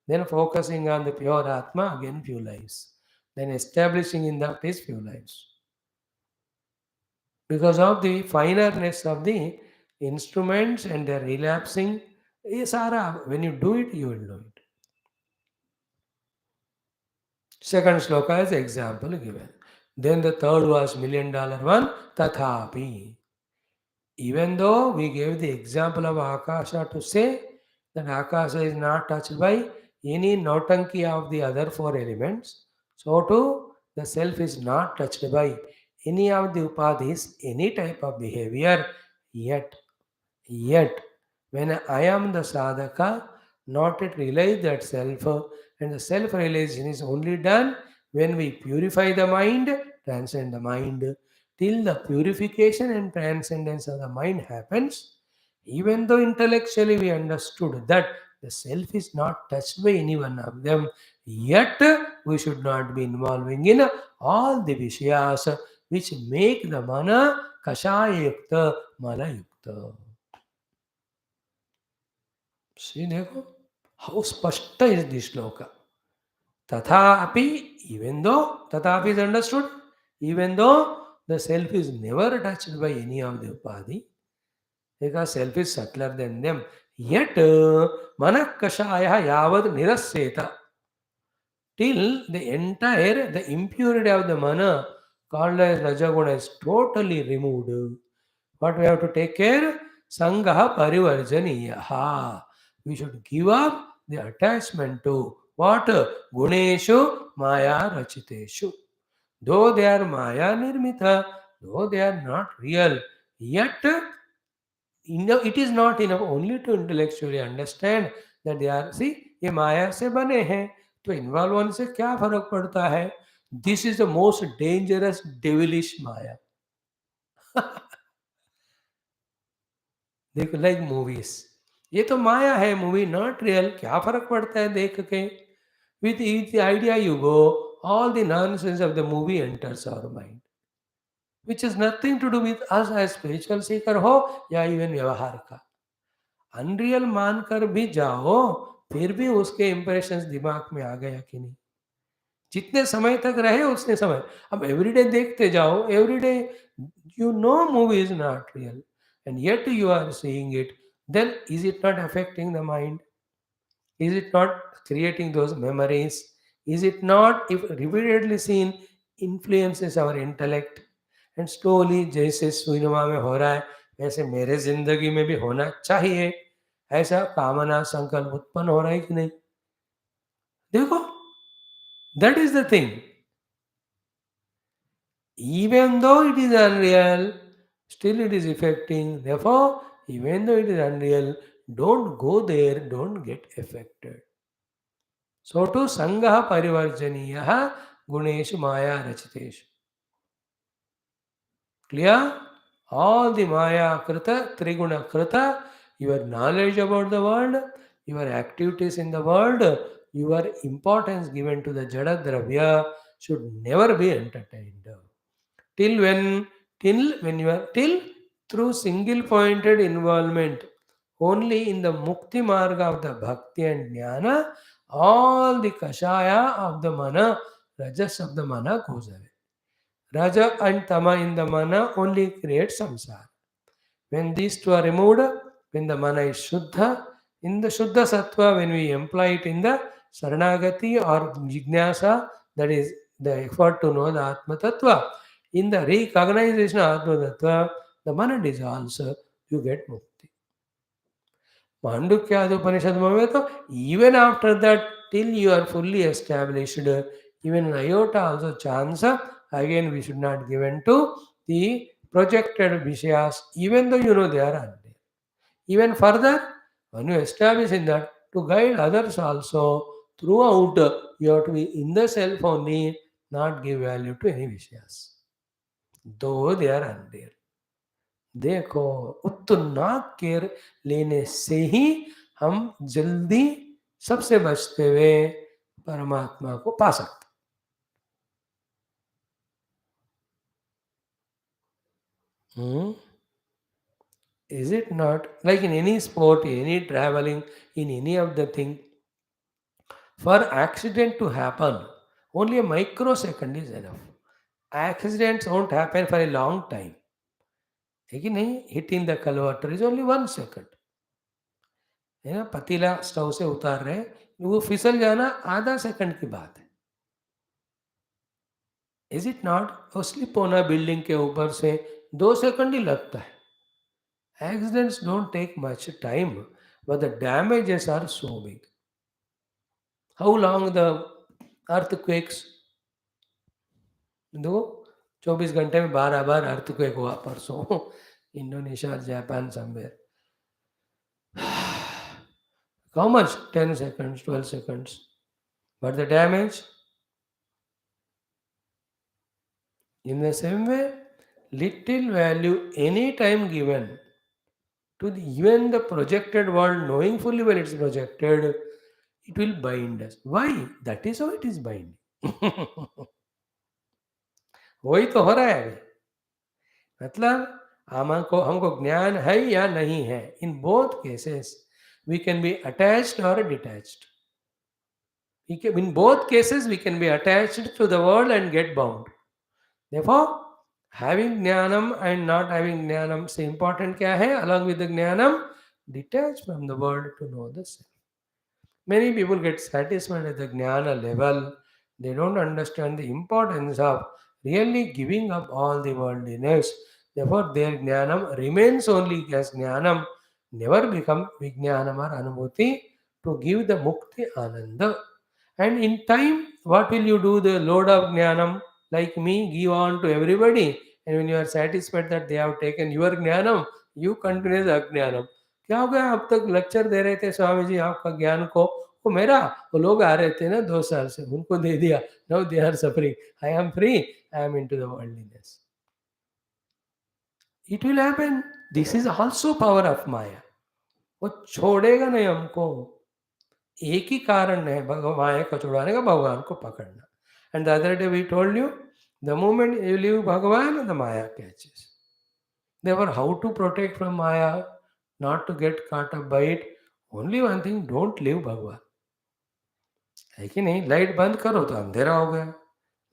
then focusing on the pure atma, again few lives. Then establishing in that is few lives. Because of the fineness of the instruments and their relapsing, when you do it, you will do it. Second sloka is example given. Then the third was $1,000,000 one, tathapi. Even though we gave the example of Akasha to say that Akasha is not touched by any nautanki of the other four elements, so too the self is not touched by any of the upadhis, any type of behavior, yet Yet, when I am the sadhaka, not yet realize that self, and the self realization is only done when we purify the mind, transcend the mind. Till the purification and transcendence of the mind happens, even though intellectually we understood that the self is not touched by any one of them, yet we should not be involving in all the vishayas which make the mana kashaya yukta, mala yukta. See, देखो, how spashta is this shloka. Tathapi, even though, tathapi is understood, even though the self is never touched by any of the upadhi, because self is subtler than them, yet manakashaya yavad nirasseta, till the entire, the impurity of the mana, called as Rajaguna, is totally removed. What we have to take care? Sangaha parivarjaniyaha. We should give up the attachment to what? Guneshu maya rachiteshu. Though they are maya nirmita, though they are not real, yet it is not enough only to intellectually understand that they are, see, ये माया से बने हैं तो involve होने से क्या फर्क पड़ता है. This is the most dangerous devilish maya. देखो लाइक मूवीज, ये तो माया है, मूवी नॉट रियल, क्या फर्क पड़ता है देख के. With each idea you go, all the nonsense of the movie enters our mind, which is nothing to do with us as spiritual seeker हो या इवन व्यवहार का. अनरियल मानकर भी जाओ फिर भी उसके इंप्रेशंस दिमाग में आ गया कि नहीं. जितने समय तक रहे उतने समय. अब एवरीडे देखते जाओ, everyday you know movie is not real and yet you are seeing it, then is it not affecting the mind? Is it not creating those memories? Is it not, if repeatedly seen, influences our intellect? And slowly जैसे cinema में हो रहा है वैसे मेरे जिंदगी में भी होना चाहिए, ऐसा कामना संकल्प उत्पन्न हो रहा है कि नहीं? देखो, that is the thing. Even though it is unreal, still it is affecting. Therefore, even though it is unreal, don't go there, don't get affected. So to Sangha Parivarjaniya Guneshu Maya Rachiteshu. Clear? All the Maya Krita, Triguna Krita, your knowledge about the world, your activities in the world, your importance given to the Jada Dravya should never be entertained. Till when? Till when you are, till through single pointed involvement only in the Mukti Marga of the Bhakti and Jnana, all the Kashaya of the Mana, Rajas of the Mana goes away. Raja and Tama in the Mana only create samsara. When these two are removed, when the Mana is Shuddha, in the Shuddha Sattva, when we employ it in the Saranagati or Jignasa, that is the effort to know the Atma Tattva, in the recognition of Atma Tattva, the Mana dissolves, you get Mukti. Mandukya Upanishad Mameto, even after that, till you are fully established, even an iota also chance, again we should not give in to the projected Vishayas, even though you know they are unreal. Even further, when you establish in that, to guide others also, throughout, you have to be in the self only, not give value to any Vishayas, though they are unreal. देखो, उतना care लेने से ही हम जल्दी सबसे बचते हुए परमात्मा को पा सकते. Is it not like in any sport, any traveling, in any of the thing, for accident to happen, only a microsecond is enough. Accidents won't happen for a long time. है कि नहीं? Hitting the culvert is only 1 second. है ना, पतीला stove से उतार रहे हैं, वो फिसल जाना आधा सेकंड की बात है. Is it not? वो स्लिप होना बिल्डिंग के ऊपर से 2 सेकंड ही लगता है. Accidents don't take much time, but the damages are so big. How long the earthquakes? देखो, 24 घंटे में 12 बार earthquake हुआ परसों Indonesia, Japan, somewhere. How much? 10 seconds, 12 seconds. But the damage? In the same way, little value any time given to even the projected world, knowing fully when it's projected, it will bind us. Why? That is how it is binding. वही तो हो रहा है अभी. मतलब हमको ज्ञान है या नहीं है, in both cases we can be attached और detached. In both cases we can be attached to the world and get bound. Therefore, having jnanam and not having jnanam से important क्या है? Along with the jnanam, detach from the world to know the self. Many people get satisfied at the jnana level. They don't understand the importance of really giving up all the worldliness. Therefore, their jnanam remains only as jnanam, never become vijnanam or anubhuti to give the mukti ananda. And in time, what will you do? The load of jnanam, like me, give on to everybody. And when you are satisfied that they have taken your jnanam, you continue the ajnanam. क्या हो गया? अब तक lecture दे रहे थे स्वामी जी आपका ज्ञान को, वो मेरा, वो लोग आ रहे थे ना 2 साल से, उनको दे दिया. Now they are suffering. I am free. I am into the worldliness. It will happen. This is also power of maya. वो छोड़ेगा नहीं हमको. एक ही कारण है माया को छुड़ाने का, भगवान को पकड़ना. And the other day we told you, the moment you leave Bhagwan, the maya catches. Therefore, how to protect from Maya, not to get caught up by it? Only one thing, don't leave भगवान. है कि नहीं? Light बंद करो तो अंधेरा हो गया,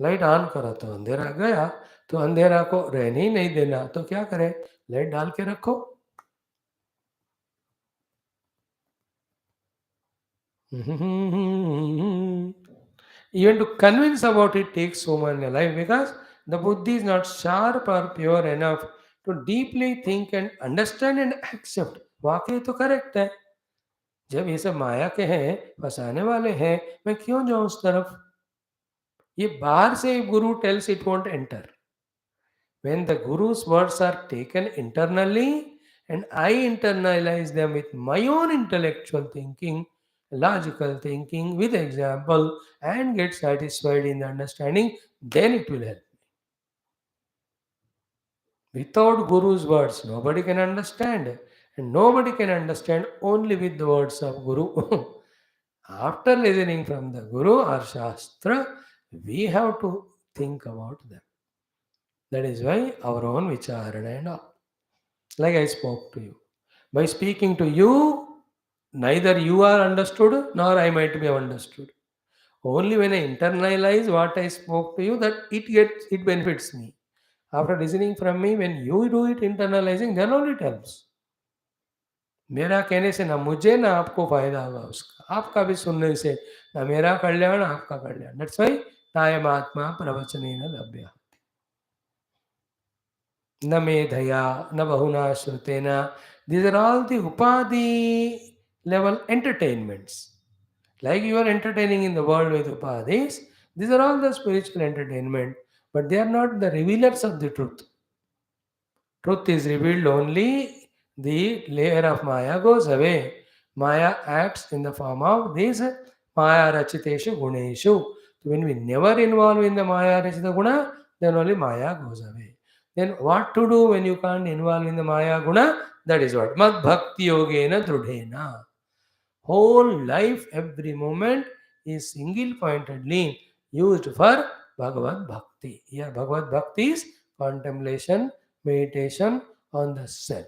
लाइट ऑन करो तो अंधेरा गया. तो अंधेरा को रहने ही नहीं देना, तो क्या करें? लाइट डाल के रखो. Even to convince about it takes so many life because the buddhi is not sharp or pure enough to deeply think and understand and accept. वाकई तो करेक्ट है. जब ये सब माया के हैं, फंसाने वाले हैं, मैं क्यों जाऊं उस तरफ? ये बाहर से guru tells it won't enter. When the guru's words are taken internally and I internalize them with my own intellectual thinking, logical thinking, with example, and get satisfied in the understanding, then it will help. Without Guru's words, nobody can understand. And nobody can understand only with the words of Guru. After listening from the Guru or Shastra, we have to think about them. That is why our own vicharana and all. Like I spoke to you. By speaking to you, neither you are understood nor I might be understood. Only when I internalize what I spoke to you, that it benefits me. After listening from me, when you do it internalizing, then only it helps. मेरा कहने से ना मुझे ना आपको फायदा होगा उसका. आपका भी सुनने से ना मेरा कल्याण आपका कल्याण. That's why नायम आत्मा प्रवचनेन लभ्य. न मेधया न बहुना श्रुतेना. These are all the upadi level entertainments. Like you are entertaining in the world with upadis, these are all the spiritual entertainment, but they are not the revealers of the truth. Truth is revealed only the layer of Maya goes away. Maya acts in the form of these Maya Rachiteshu Guneshu. So when we never involve in the Maya Rachita Guna, then only Maya goes away. Then what to do when you can't involve in the Maya Guna? That is what? Mad Bhakti Yogena Drudhena. Whole life, every moment is single pointedly used for Bhagavad Bhakti. Here, Bhagavad Bhakti is contemplation, meditation on the self.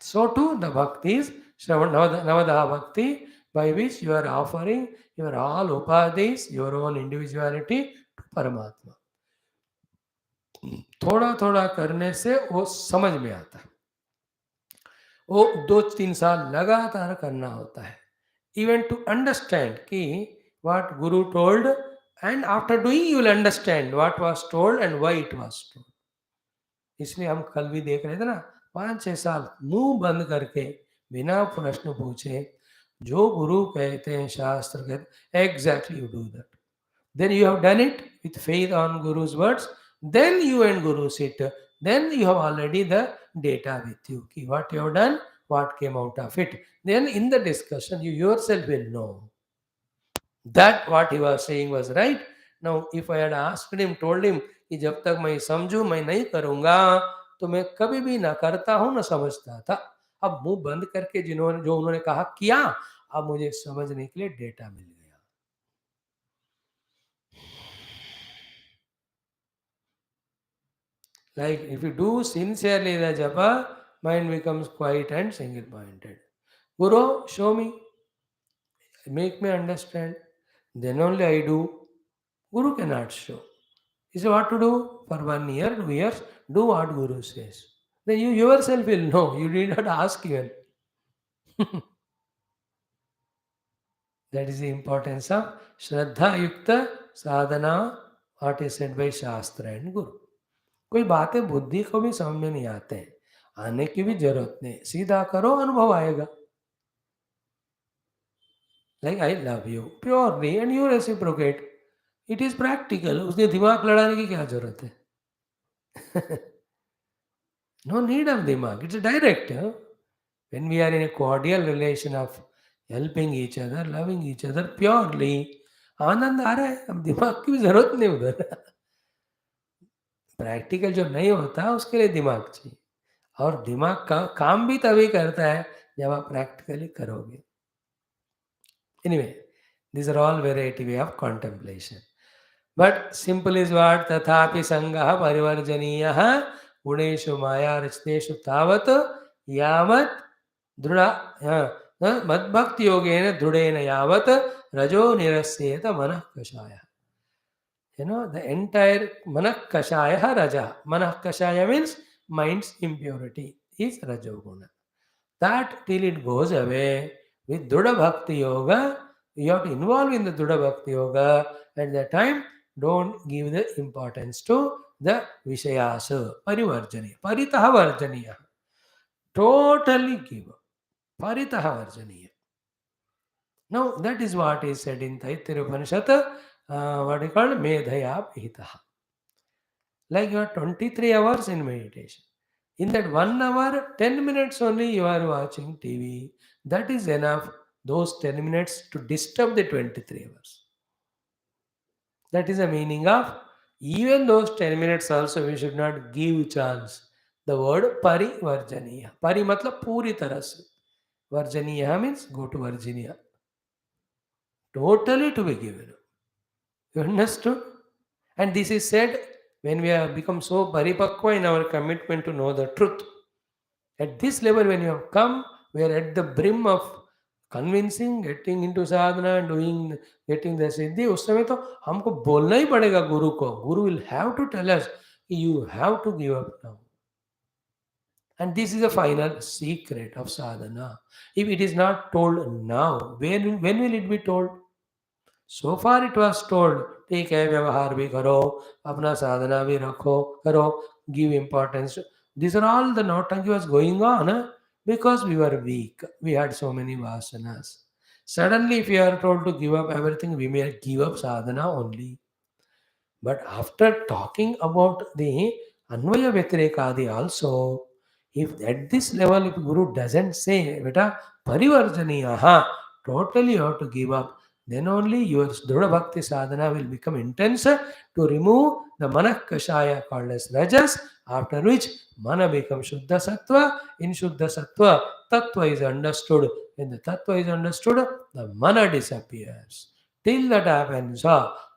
So too the bhakti is Navadaha Bhakti, by which you are offering your all upadis, your own individuality to Paramatma. थोड़ा थोड़ा करने से वो समझ में आता है. वो 2-3 साल लगातार करना होता है. Even to understand कि what Guru told, and after doing you will understand what was told and why it was told. इसलिए हम कल भी देख रहे थे ना, 5-6 साल मुंह बंद करके बिना प्रश्न पूछे जो गुरु कहते हैं, शास्त्र कहते, exactly you do that. Then you have done it with faith on Guru's words. Then you and Guru sit. Then you have already the data with you. Ki what you have done, what came out of it. Then in the discussion, you yourself will know that what he was saying was right. Now, if I had asked him, told him कि जब तक मैं समझूं मैं नहीं करूंगा, तो मैं कभी भी ना करता हूं ना समझता था. अब मुंह बंद करके जिन्होंने जो उन्होंने कहा किया, अब मुझे समझने के लिए डेटा मिल गया. Like if you do sincerely the japa, mind becomes quiet and single pointed. Guru, show me, make me understand. Then only I do. Guru cannot show. He said what to do for 1 year, 2 years, do what Guru says. Then you yourself will know. You need not ask even. That is the importance of Shraddha Yukta Sadhana, what is said by Shastra and Guru. कोई बातें बुद्धि को भी समझ में नहीं आते हैं, आने की भी जरूरत नहीं, सीधा करो अनुभव आएगा. Like I love you purely and you reciprocate. It is practical. उसने दिमाग लड़ाने की क्या जरूरत है? No need of dimag. It's direct. When we are in a cordial relation of helping each other, loving each other purely, आनंद आ रहा है. अब दिमाग की भी जरूरत नहीं उधर. प्रैक्टिकल जो नहीं होता उसके लिए दिमाग चाहिए, और दिमाग का काम भी तभी करता है जब आप प्रैक्टिकली करोगे. Anyway, these are all variety way of contemplation. But simple is what? Tathapi sangaha parivarjaniyah guneshu maya rachiteshu tavat yavat druda madbhakti yogena drudena yavat rajo nirasyeta manah kashaya. You know, the entire manah kashaya raja. Manah kashaya means mind's impurity is rajoguna. That till it goes away, With Dudha Bhakti Yoga, you have to involve in the Dudha Bhakti Yoga. At that time, don't give the importance to the Vishayasa, Parivarjaniya, Paritaha Varjaniya. Totally give up. Paritaha Varjaniya. Now, that is what is said in Taittiriya Upanishad, what is called Medhaya Pihitaha. Like you are 23 hours in meditation. In that 1 hour, 10 minutes only you are watching TV. That is enough, those 10 minutes to disturb the 23 hours. That is the meaning of even those 10 minutes also we should not give chance. The word parivarjaniya. Pari matlab puri tarah se. Varjaniya means go to Virginia. Totally to be given. You understood? And this is said when we have become so paripakwa in our commitment to know the truth. At this level, when you have come, we are at the brim of convincing, getting into sadhana, doing, getting the siddhi. उस समय तो हमको बोलना ही पड़ेगा गुरु को. Guru will have to tell us, you have to give up now. And this is the final secret of sadhana. If it is not told now, when will it be told? So far it was told, ठीक है व्यवहार भी करो, अपना साधना भी रखो, करो, give importance. These are all the nautanki was going on because we were weak. We had so many vasanas. Suddenly, if we are told to give up everything, we may give up sadhana only. But after talking about the Anvaya Vyatirekadi also, if at this level, if Guru doesn't say, Beta, Parivarjaniyaha, totally you have to give up, then only your Dhrudha Bhakti sadhana will become intense to remove the Manah Kashaya called as Rajas, after which Mana becomes Shuddha Sattva. In Shuddha Sattva, Tattva is understood. When the Tattva is understood, the Mana disappears. Till that happens,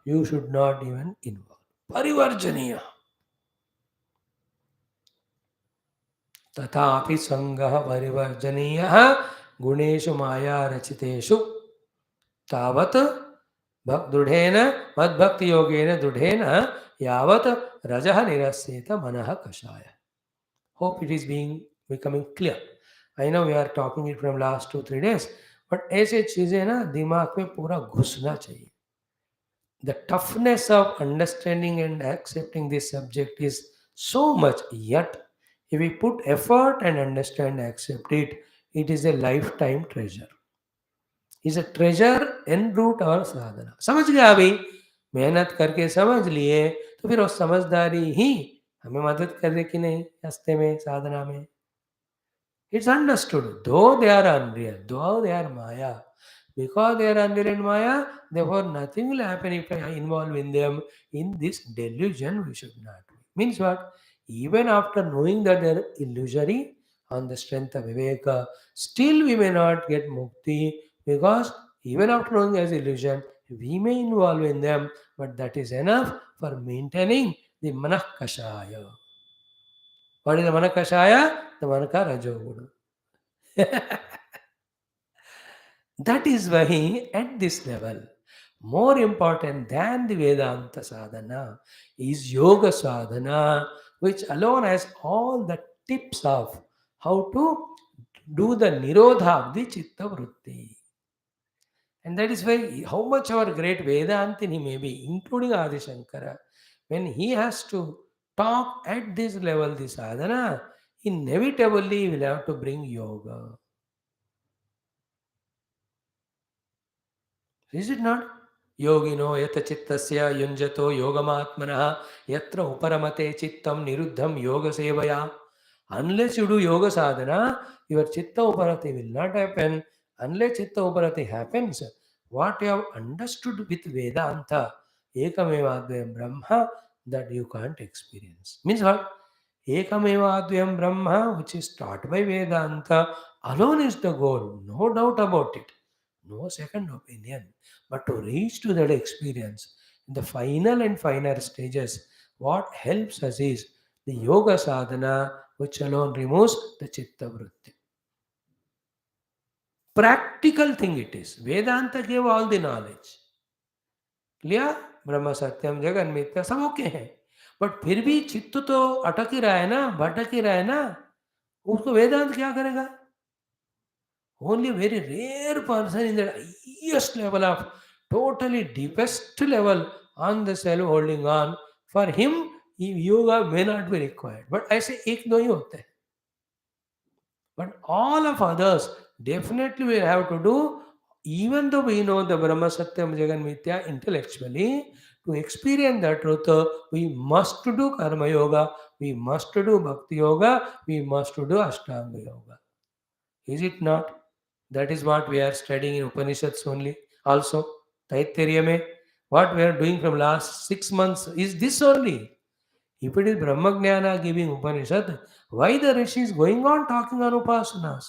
you should not even involve. Parivarjaniya. Tathapi sangaha parivarjaniya guneshu maya rachiteshu tavat dudhena madbhakti yogena dudhena yavat rajaha nirasyeta manaha kashaya. Hope it is becoming clear. I know we are talking it from last 2-3 days, but ऐसे चीजें ना दिमाग में पूरा घुसना चाहिए. The toughness of understanding and accepting this subject is so much, yet if we put effort and understand and accept it, it is a lifetime treasure. Is a treasure en route और साधना. समझ गया अभी? मेहनत करके समझ लिए तो फिर वो समझदारी ही हमें मदद कर रही कि नहीं रास्ते में साधना में. It's understood, though they are unreal, though they are Maya. Because they are unreal and Maya, therefore nothing will happen if I involve in them. In this delusion, we should not. Means what? Even after knowing that they are illusory, on the strength of Viveka, still we may not get mukti because even after knowing as illusion, we may involve in them, but that is enough for maintaining the Manakashaya. What is the Manakashaya? The Manaka Rajoguna. That is why at this level, more important than the Vedanta sadhana is Yoga sadhana, which alone has all the tips of how to do the Nirodha of the Chitta Vritti. And that is why how much our great Vedantin he may be, including Adi Shankara, when he has to talk at this level, the sadhana, inevitably he will have to bring yoga. Is it not? Yogino yata chittasya yunjato yogamatmanaha yatra uparamate chittam niruddham yoga sevaya. Unless you do yoga sadhana, your chitta uparati will not happen. Unless chitta uparati happens, what you have understood with Vedanta, ekameva advayam brahma, that you can't experience. Means what? Ekameva advayam brahma, which is taught by Vedanta, alone is the goal. No doubt about it. No second opinion. But to reach to that experience, in the final and finer stages, what helps us is the yoga sadhana, which alone removes the chitta vritti. Practical thing it is. Vedanta gave all the knowledge. Clear? ब्रह्म सत्यम जगन मिथ्या सब okay है, but फिर भी चित्त तो अटक ही रहा है ना, भटक ही रहा है ना, उसको वेदांत क्या करेगा? Only a very rare person in the highest level of totally deepest level on the self holding on. For him, yoga may not be required. But I say, ek do hi hota hai. But all of others definitely will have to do, even though we know the Brahma Satyam Jagan Mithya intellectually, to experience the truth, we must do Karma Yoga, we must do Bhakti Yoga, we must do Ashtanga Yoga. Is it not? That is what we are studying in Upanishads only. Also, Taittiriya mein, what we are doing from last 6 months is this only. If it is Brahmagnana giving Upanishad, why the Rishi is going on talking on Upasanas?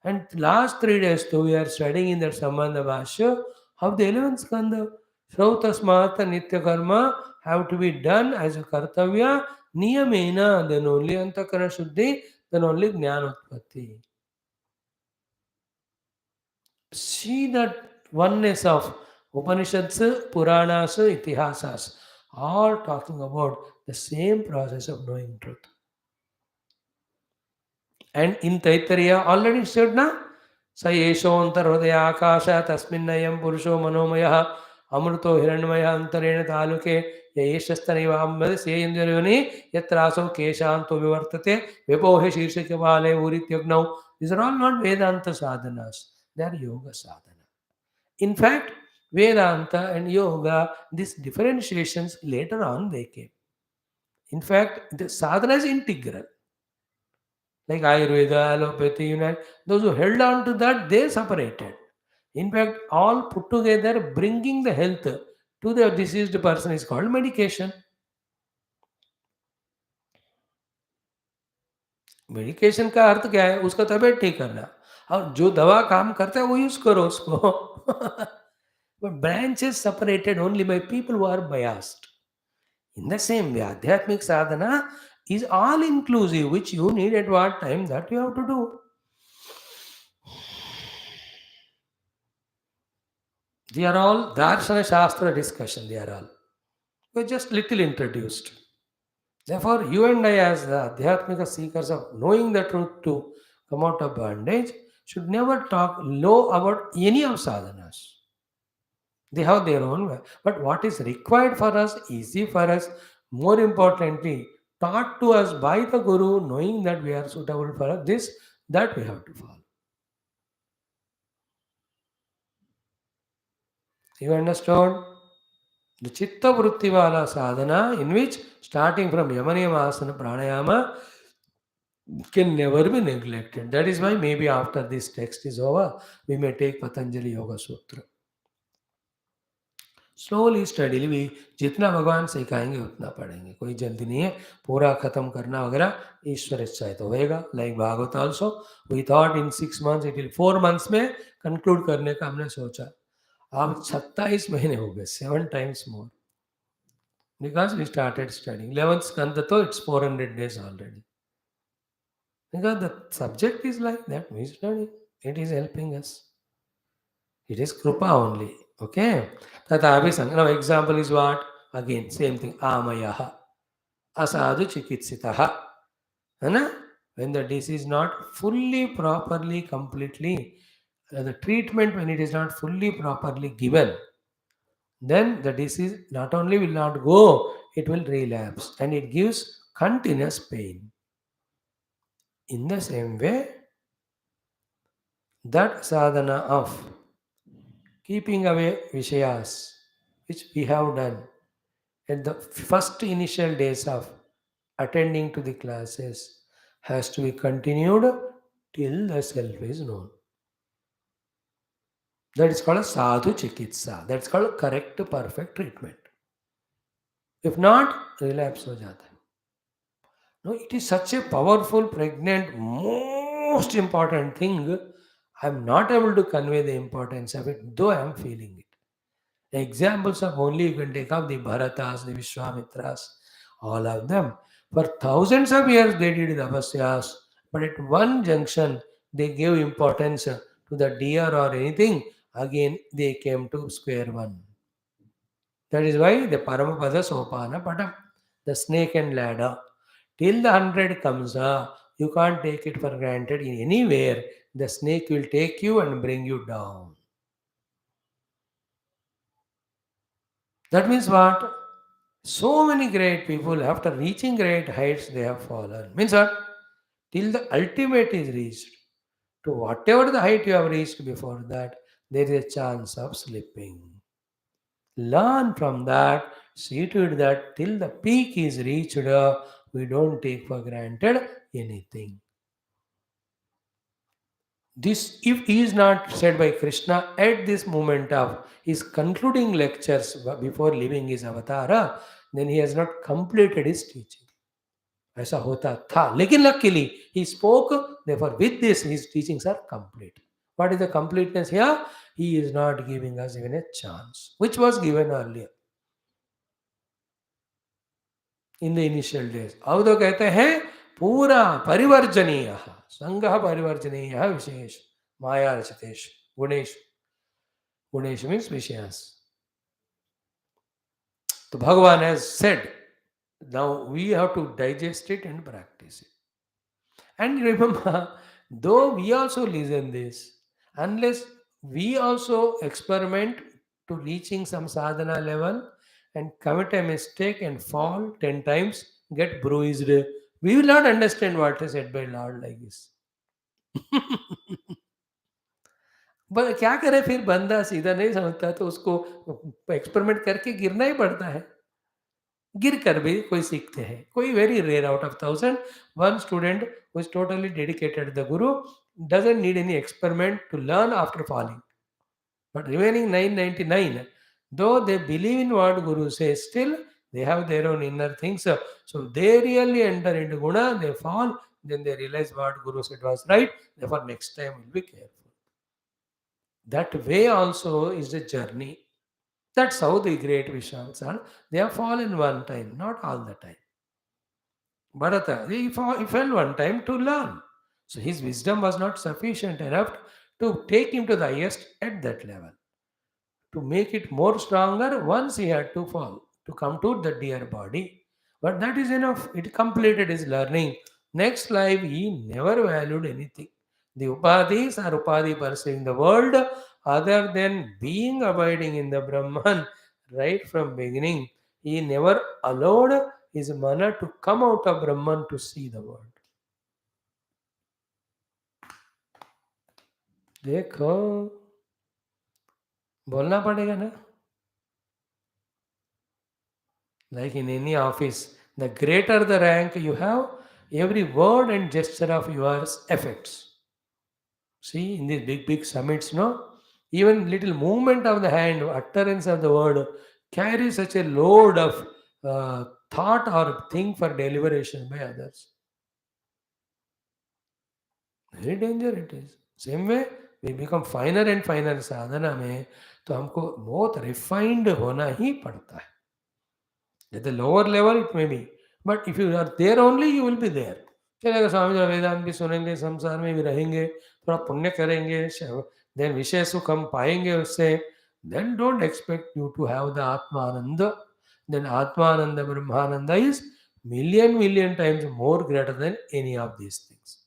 And last 3 days too, we are studying in that Sambandha Bhashya of the 11th Skandha. Shrautasmata Nitya Karma have to be done as a Kartavya, Niyamena, then only Antakara Shuddhi, then only Jnanotpatti. See that oneness of Upanishads, Puranas, Itihasas, all talking about the same process of knowing truth. And in Taittiriya already said na, sa yesho antarhridaya akasha tasminnayam purusho manomaya amruto hiranyamaya antarena taluke yeshastanivam seyendriyoni yatraso keshanto vivartate vipohe shirshake vale urityagnav. These are all not Vedanta sadhanas. They are yoga sadhana. In fact, Vedanta and yoga, these differentiations later on they came. In fact, the sadhana is integral. Like Ayurveda, allopathy, those who held on to that, they separated. In fact, all put together, bringing the health to the deceased person is called medication. Medication का अर्थ क्या है? उसका तबीयत ठीक करना, और जो दवा काम करता है वो यूज करो उसको. But branches separated only by people who are biased. In the same way, Adhyatmic sadhana is all inclusive, which you need at what time, that you have to do. They are all Darshana Shastra discussion, they are all. We are just little introduced. Therefore, you and I, as the Adhyatmika seekers of knowing the truth to come out of bondage, should never talk low about any of sadhanas. They have their own way. But what is required for us, easy for us, more importantly, taught to us by the Guru, knowing that we are suitable for us, this, that we have to follow. You understood? The Chitta Vrittivala sadhana, in which starting from Yamaniyama Asana Pranayama can never be neglected. That is why maybe after this text is over, we may take Patanjali Yoga Sutra. Slowly steadily भी जितना भगवान सिखाएंगे उतना पढ़ेंगे, कोई जल्दी नहीं है. पूरा खत्म करना वगैरह ईश्वर इच्छा है तो होएगा. Like Bhagavat also we thought in 6 months, it will 4 months में कंक्लूड करने का हमने सोचा. अब 27 महीने हो गए, 7 times more, because we started studying 11th skandha, so it's 400 days already. Because the subject is like that, we study, it is helping us. It is Krupa only. Okay? Tatapi Sang. Now, example is what? Again, same thing. Amayaha. Asadu chikitsitaha. Ana? When the disease is not fully, properly, completely, the treatment when it is not fully, properly given, then the disease not only will not go, it will relapse and it gives continuous pain. In the same way, that sadhana of keeping away Vishayas, which we have done at the first initial days of attending to the classes, has to be continued till the self is known. That is called a sadhu chikitsa. That's called correct, perfect treatment. If not, relapse ho jata hai. No, it is such a powerful, pregnant, most important thing. I am not able to convey the importance of it, though I am feeling it. Examples of only you can take up the Bharatas, the Vishwamitras, all of them. For thousands of years they did tapasyas, but at one junction they gave importance to the deer or anything. Again they came to square one. That is why the Paramapada Sopana Padam, the snake and ladder. Till the 100 comes, you can't take it for granted in anywhere. the snake will take you and bring you down. That means what? So many great people, after reaching great heights, they have fallen. Means what? Till the ultimate is reached, to whatever the height you have reached before that, there is a chance of slipping. Learn from that, see to it that till the peak is reached, we don't take for granted anything. This, if he is not said by Krishna at this moment of his concluding lectures before leaving his avatara, then he has not completed his teaching. ऐसा होता था लेकिन luckily he spoke, therefore with this his teachings are complete. What is the completeness here? He is not giving us even a chance, which was given earlier in the initial days. अब तो कहते हैं पूरा परिवर्जनीय संगः परिवर्जनीय विशेष माया रचितेश Gunesh. Gunesh means Vishayas. So Bhagavan has said, now we have to digest it and practice it. And remember, though we also listen this, unless we also experiment to reaching some sadhana level and commit a mistake and fall 10 times, get bruised, we will not understand what is said by Lord like this. पर क्या करे फिर बंदा सीधा नहीं समझता तो उसको एक्सपेरिमेंट करके गिरना ही पड़ता है. गिर कर भी कोई सीखते हैं. कोई very rare out of 1000 one student who is totally dedicated the guru doesn't need any experiment to learn after falling. But remaining 999, though they believe in what Guru says, still they have their own inner things. So they really enter into Guna, they fall, then they realize what Guru said was right. Therefore, next time will be careful. That way also is the journey. That's how the great Vishwams are. They have fallen one time, not all the time. Bharata, he fell one time to learn. So his wisdom was not sufficient enough to take him to the highest at that level. To make it more stronger, once he had to fall to come to the dear body. But that is enough. It completed his learning. Next life, he never valued anything. The upadhis are upadhi pursuing the world other than being abiding in the Brahman right from beginning. He never allowed his mana to come out of Brahman to see the world. देखो बोलना पड़ेगा ना. Like in any office, the greater the rank you have, every word and gesture of yours affects. See, in these big summits, no, even little movement of the hand, utterance of the word carries such a load of thought or thing for deliberation by others. Very dangerous it is. Same way, we become finer and finer sadhana में, तो हमको बहुत refined होना ही पड़ता है. At the lower level, it may be. But if you are there only, you will be there. चलेगा स्वामी जी वेदांत भी सुनेंगे, संसार में भी रहेंगे, थोड़ा पुण्य करेंगे, then विषय सुख हम पाएंगे उससे. Then don't expect you to have the Atmananda. Then Atmananda Brahmananda is million times more greater than any of these things.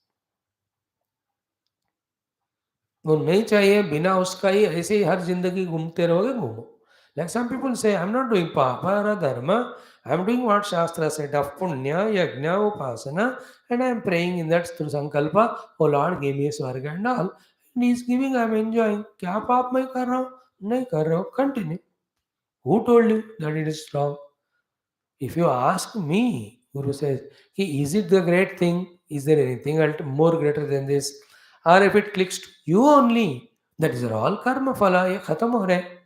वो नहीं चाहिए बिना उसका ही ऐसे ही हर जिंदगी घूमते रहोगे, घूमो. Like some people say, I'm not doing papa or dharma, I'm doing what Shastra said of punya, yajna, upasana, and I'm praying in that through sankalpa, oh Lord, give me swarga and all. And he's giving, I'm enjoying. क्या पाप मैं कर रहा हूँ? नहीं कर रहा हूँ. Continue. Who told you that it is wrong? If you ask me, Guru says, is it the great thing? Is there anything else more greater than this? Or if it clicks to you only, that is all karma phala, ये खत्म हो रहा है.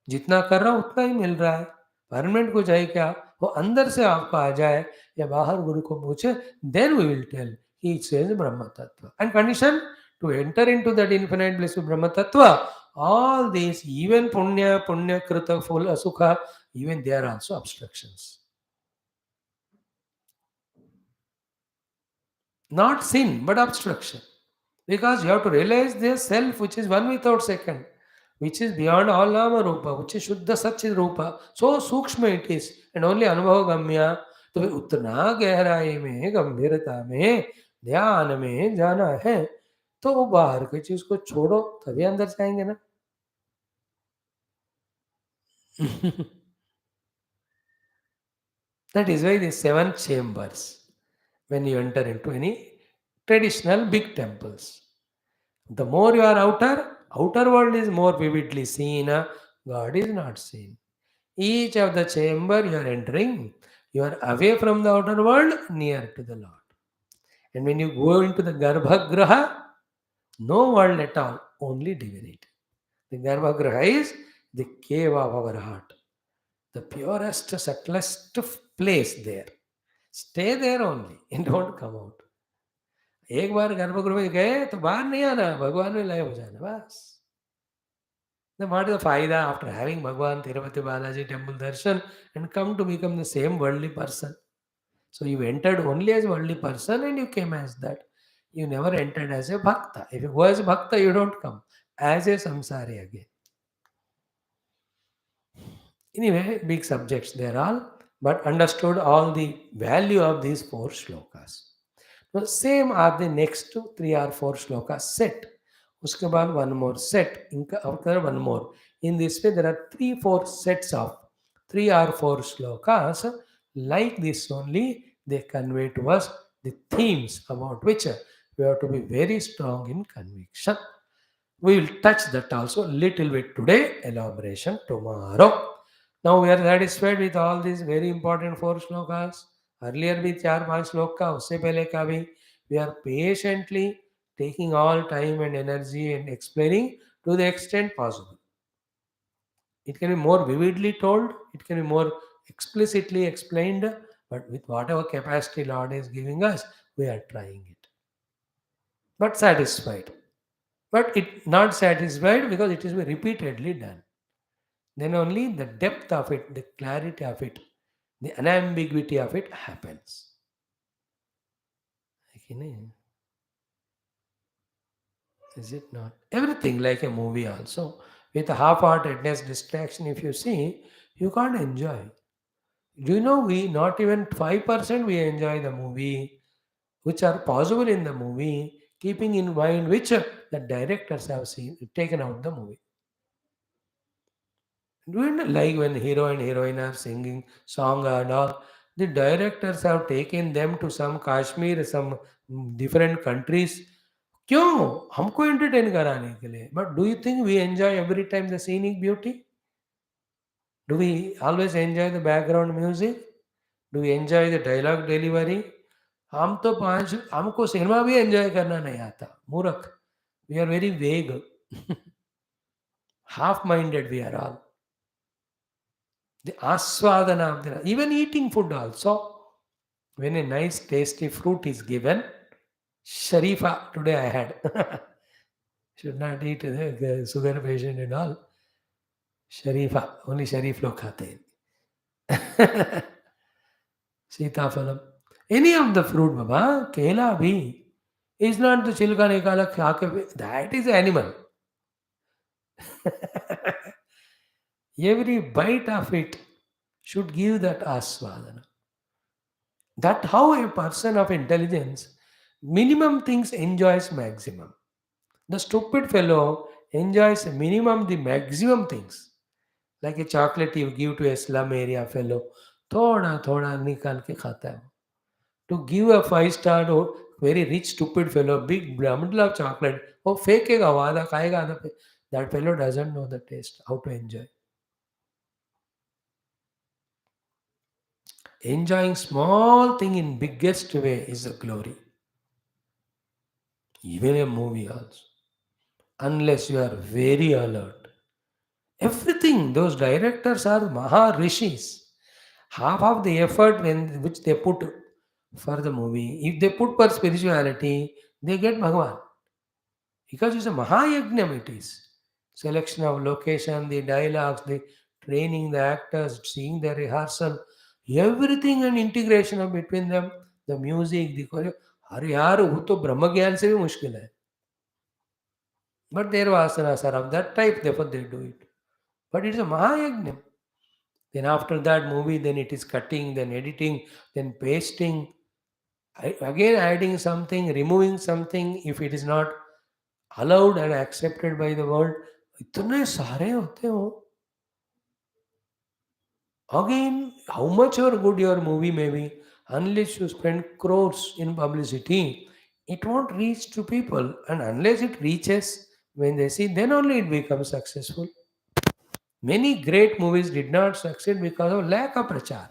जितना कर रहा हूँ उतना ही मिल रहा है. परमानेंट को जाए क्या? वो अंदर से आपको आ जाए या बाहर गुरु को पूछे, then we will tell. He says Brahma Tattva. And condition to enter into that infinite bliss of Brahma Tattva, all these, even punya, krita, full, asukha, even they are also obstructions. Not sin, but obstruction. Because you have to realize their self, which is one without second, which is beyond all nama rupa, which is shuddha satchit rupa. So sukshma it is, and only anubhav gamya. तो फिर उतना गहराई में गंभीरता में ध्यान में जाना है, तो वो बाहर की चीज को छोड़ो तभी अंदर जाएंगे ना. That is why the seven chambers, when you enter into any traditional big temples, the more you are outer world is more vividly seen, God is not seen. Each of the chamber you are entering, you are away from the outer world, near to the Lord. And when you go into the Garbhagraha, no world at all, only divinity. The Garbhagraha is the cave of our heart, the purest, subtlest place there. Stay there only and don't come out. एक बार गर्भगृह में गए तो बाहर नहीं आना, भगवान में लय हो जाना बस. Then what is the faida after having Bhagwan, Tirupati Balaji temple darshan and come to become the same worldly person? So you entered only as worldly person and you came as that. You never entered as a bhakta. If you go as a bhakta, you don't come as a samsari again. Anyway, big subjects they are all, but understood all the value of these four shlokas. Now, same are the next two, three or four shlokas set. उसके बाद one more set, इनका after one more. In this way, there are 3-4 sets of 3 or 4 shlokas. Like this only, they convey to us the themes about which we have to be very strong in conviction. We will touch that also little bit today, elaboration tomorrow. Now we are satisfied with all these very important 4 shlokas. Earlier भी 4-5 श्लोक का, उससे पहले का भी. We are patiently taking all time and energy and explaining to the extent possible. It can be more vividly told, it can be more explicitly explained, but with whatever capacity Lord is giving us, we are trying it. But satisfied. But it not satisfied because it is repeatedly done. Then only the depth of it, the clarity of it, the unambiguity of it happens. Is it not? Everything like a movie also. With half-heartedness, distraction, if you see, you can't enjoy. Do you know we not even 5% we enjoy the movie, which are possible in the movie, keeping in mind which the directors have seen taken out the movie. Do you know, like when hero and heroine are singing song and all, the directors have taken them to some Kashmir, some different countries. क्यों हमको entertain कराने के लिए. But do you think we enjoy every time the scenic beauty? Do we always enjoy the background music? Do we enjoy the dialogue delivery? हम तो पांच हमको cinema भी एंजॉय करना नहीं आता, मूर्ख. We are very vague. Half minded we are all. The aswadana of the, even eating food also. When a nice tasty fruit is given, Sharifa today I had. Should not eat the sugar patient and all. Sharifa, only Sharif log khate hain. Sitafalam. Any of the fruit, Baba, kela bhi, is not the chilka nikala khake, that is animal. Every bite of it should give that aswadana. That how a person of intelligence, minimum things enjoys maximum. The stupid fellow enjoys minimum the maximum things. Like a chocolate you give to a slum area fellow, thoda thoda nikal ke khata hai. To give a 5-star to very rich stupid fellow big bundle of chocolate, oh फेंकेगा वो आधा खाएगा आधा fe-. That fellow doesn't know the taste, how to enjoy. Enjoying small thing in biggest way is a glory. Even a movie also. Unless you are very alert. Everything, those directors are Maha Rishis. Half of the effort which they put for the movie, if they put for spirituality, they get Bhagwan. Because it's a Mahayagnam it is. Selection of location, the dialogues, the training the actors, seeing the rehearsal, everything and integration of between them, the music, the choreo. अरे यार वो तो ब्रह्म ज्ञान से भी मुश्किल है. But their vasanas are of that type, therefore they do it. But it's a Mahayagnam. Then after that movie, then it is cutting, then editing, then pasting, again adding something, removing something if it is not allowed and accepted by the world. इतने सारे होते हो. Again, how much or good your movie may be, unless you spend crores in publicity, it won't reach to people. And unless it reaches, when they see, then only it becomes successful. Many great movies did not succeed because of lack of prachar,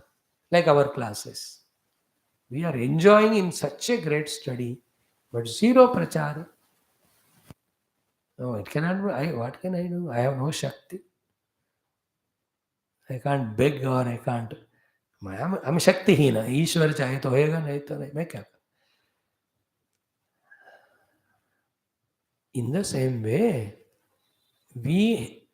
like our classes. We are enjoying in such a great study, but zero prachar. No, it cannot be. What can I do? I have no Shakti. I can't beg or I can't. I'm शक्तिहीन. ईश्वर चाहे तो होएगा, नहीं तो नहीं. मैं क्या करूं? In the same way, we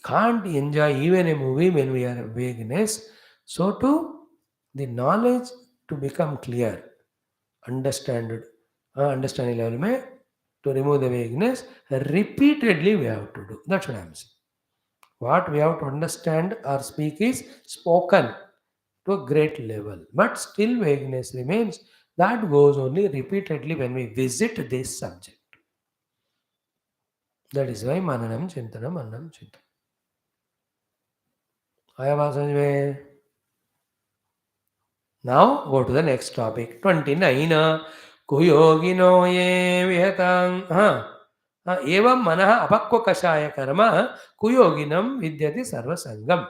can't enjoy even a movie when we are vagueness. So too, the knowledge to become clear, understanding level में, to remove the vagueness, repeatedly we have to do. That's what I'm saying. What we have to understand or speak is spoken to a great level, but still vagueness remains. That goes only repeatedly when we visit this subject. That is why Mananam Chintanam Mananam Chintanam. आया बात समझ में? Now go to the next topic. 29. कुयोगिनो ये विहतां एवं मनः अपक्व कषाय कर्म कुयोगिनम विद्यति सर्वसंगम.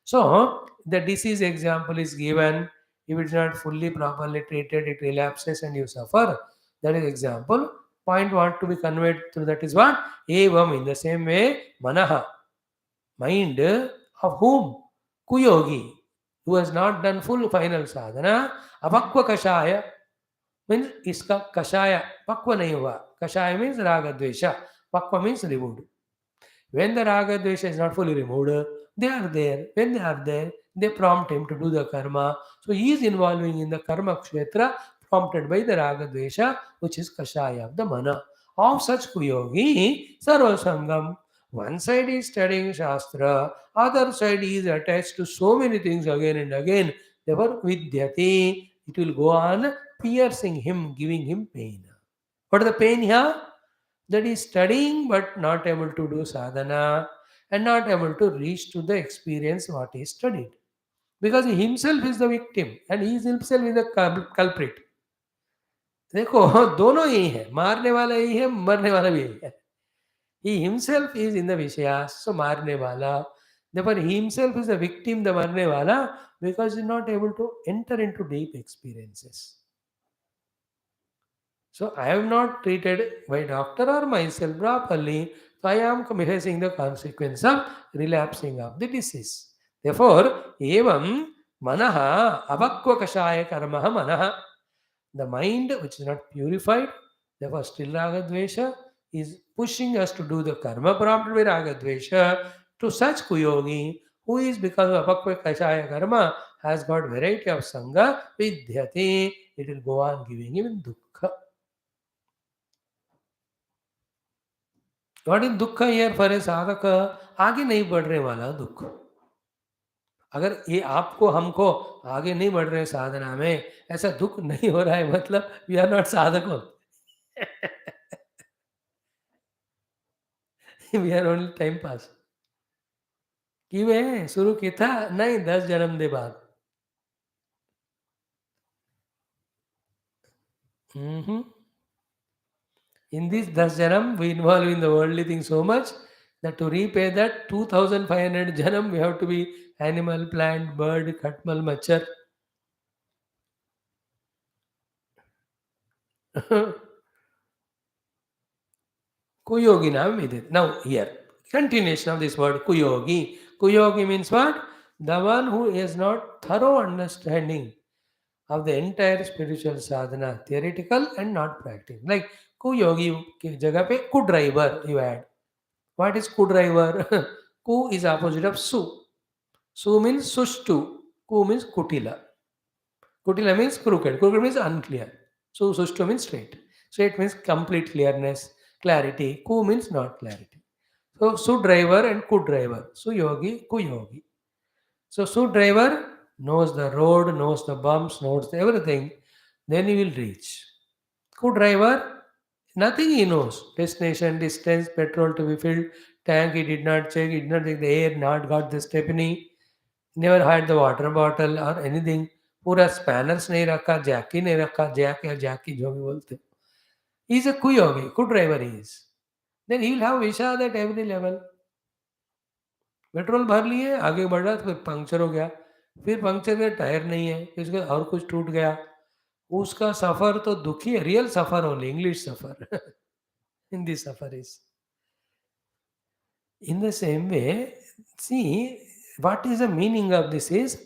So the disease example is given. If it is not fully properly treated, it relapses and you suffer. That is example. Point want to be conveyed through that is what? Evam, in the same way, manaha, mind of whom? Kuyogi, who has not done full final sadhana, apakva kashaya, means iska kashaya, pakva nahi hua. Kashaya means raga dvesha, pakva means removed. When the raga dvesha is not fully removed, they are there. When they are there, they prompt him to do the karma. So he is involving in the karma kshetra prompted by the raga dvesha, which is kashaya of the mana. Of such kuyogi, sarva sangam. One side is studying shastra, other side is attached to so many things again and again. Therefore, vidyati, it will go on piercing him, giving him pain. What is the pain here? That is studying but not able to do sadhana and not able to reach to the experience what he studied. Because he himself is the victim and he is himself is the culprit. देखो दोनों यही है, मारने वाला यही है, मरने वाला भी यही है. He himself is in the Vishayas, so marne wala. Therefore, he himself is a victim, the marne wala, because he is not able to enter into deep experiences. So, I am not treated by doctor or myself properly, so I am facing the consequence of relapsing of the disease. Therefore, evam manaha avakva kashaya karmaha manaha. The mind which is not purified, therefore still raga dvesha, is pushing us to do the karma prompted by raga dvesha. To such kuyogi, who is because of apakva kashaya karma, has got variety of sangha, vidyati, it will go on giving him dukkha. What is dukkha here for a sadhaka? आगे नहीं बढ़ रहे वाला दुख. अगर ये आपको हमको आगे नहीं बढ़ रहे साधना में, ऐसा दुख नहीं हो रहा है, मतलब we are not sadhak. We are only time pass. किवे शुरू किया था नहीं 10 जन्म दे बाद. In this 10 janam, we involve in the worldly things so much that to repay that 2500 janam, we have to be animal, plant, bird, khatmal, machar. Kuyogi nam vidit. Now here, continuation of this word kuyogi. Kuyogi means what? The one who has not thorough understanding of the entire spiritual sadhana, theoretical and not practical. Like kuyogi की जगह पे ku-driver you add. What is ku-driver? Ku is opposite of su. Su means sushtu. Ku means kutila. Kutila means crooked. Crooked means unclear. So sushtu means straight. Straight means complete clearness, clarity. Ku means not clarity. So su driver and ku driver. Su yogi, ku yogi. So su driver knows the road, knows the bumps, knows everything. Then he will reach. Ku driver Nothing he knows. Destination, distance, petrol to be filled, tank he did not check, he did not take the air, not got the stepney, never had the water bottle or anything. पूरा spanners नहीं रखा, जैकी नहीं रखा, Jack या जैकी जो भी बोलते. He is a kuyogi, co-driver he is. Then he will have Vishad at every level. Petrol भर लिए, आगे बढ़ रहा, फिर पंक्चर हो गया, फिर पंक्चर में टायर नहीं है, फिर उसके और कुछ टूट गया. उसका सफर तो दुखी है, real suffer only, English suffer. Hindi suffer is. In the same way, see, what is the meaning of this is,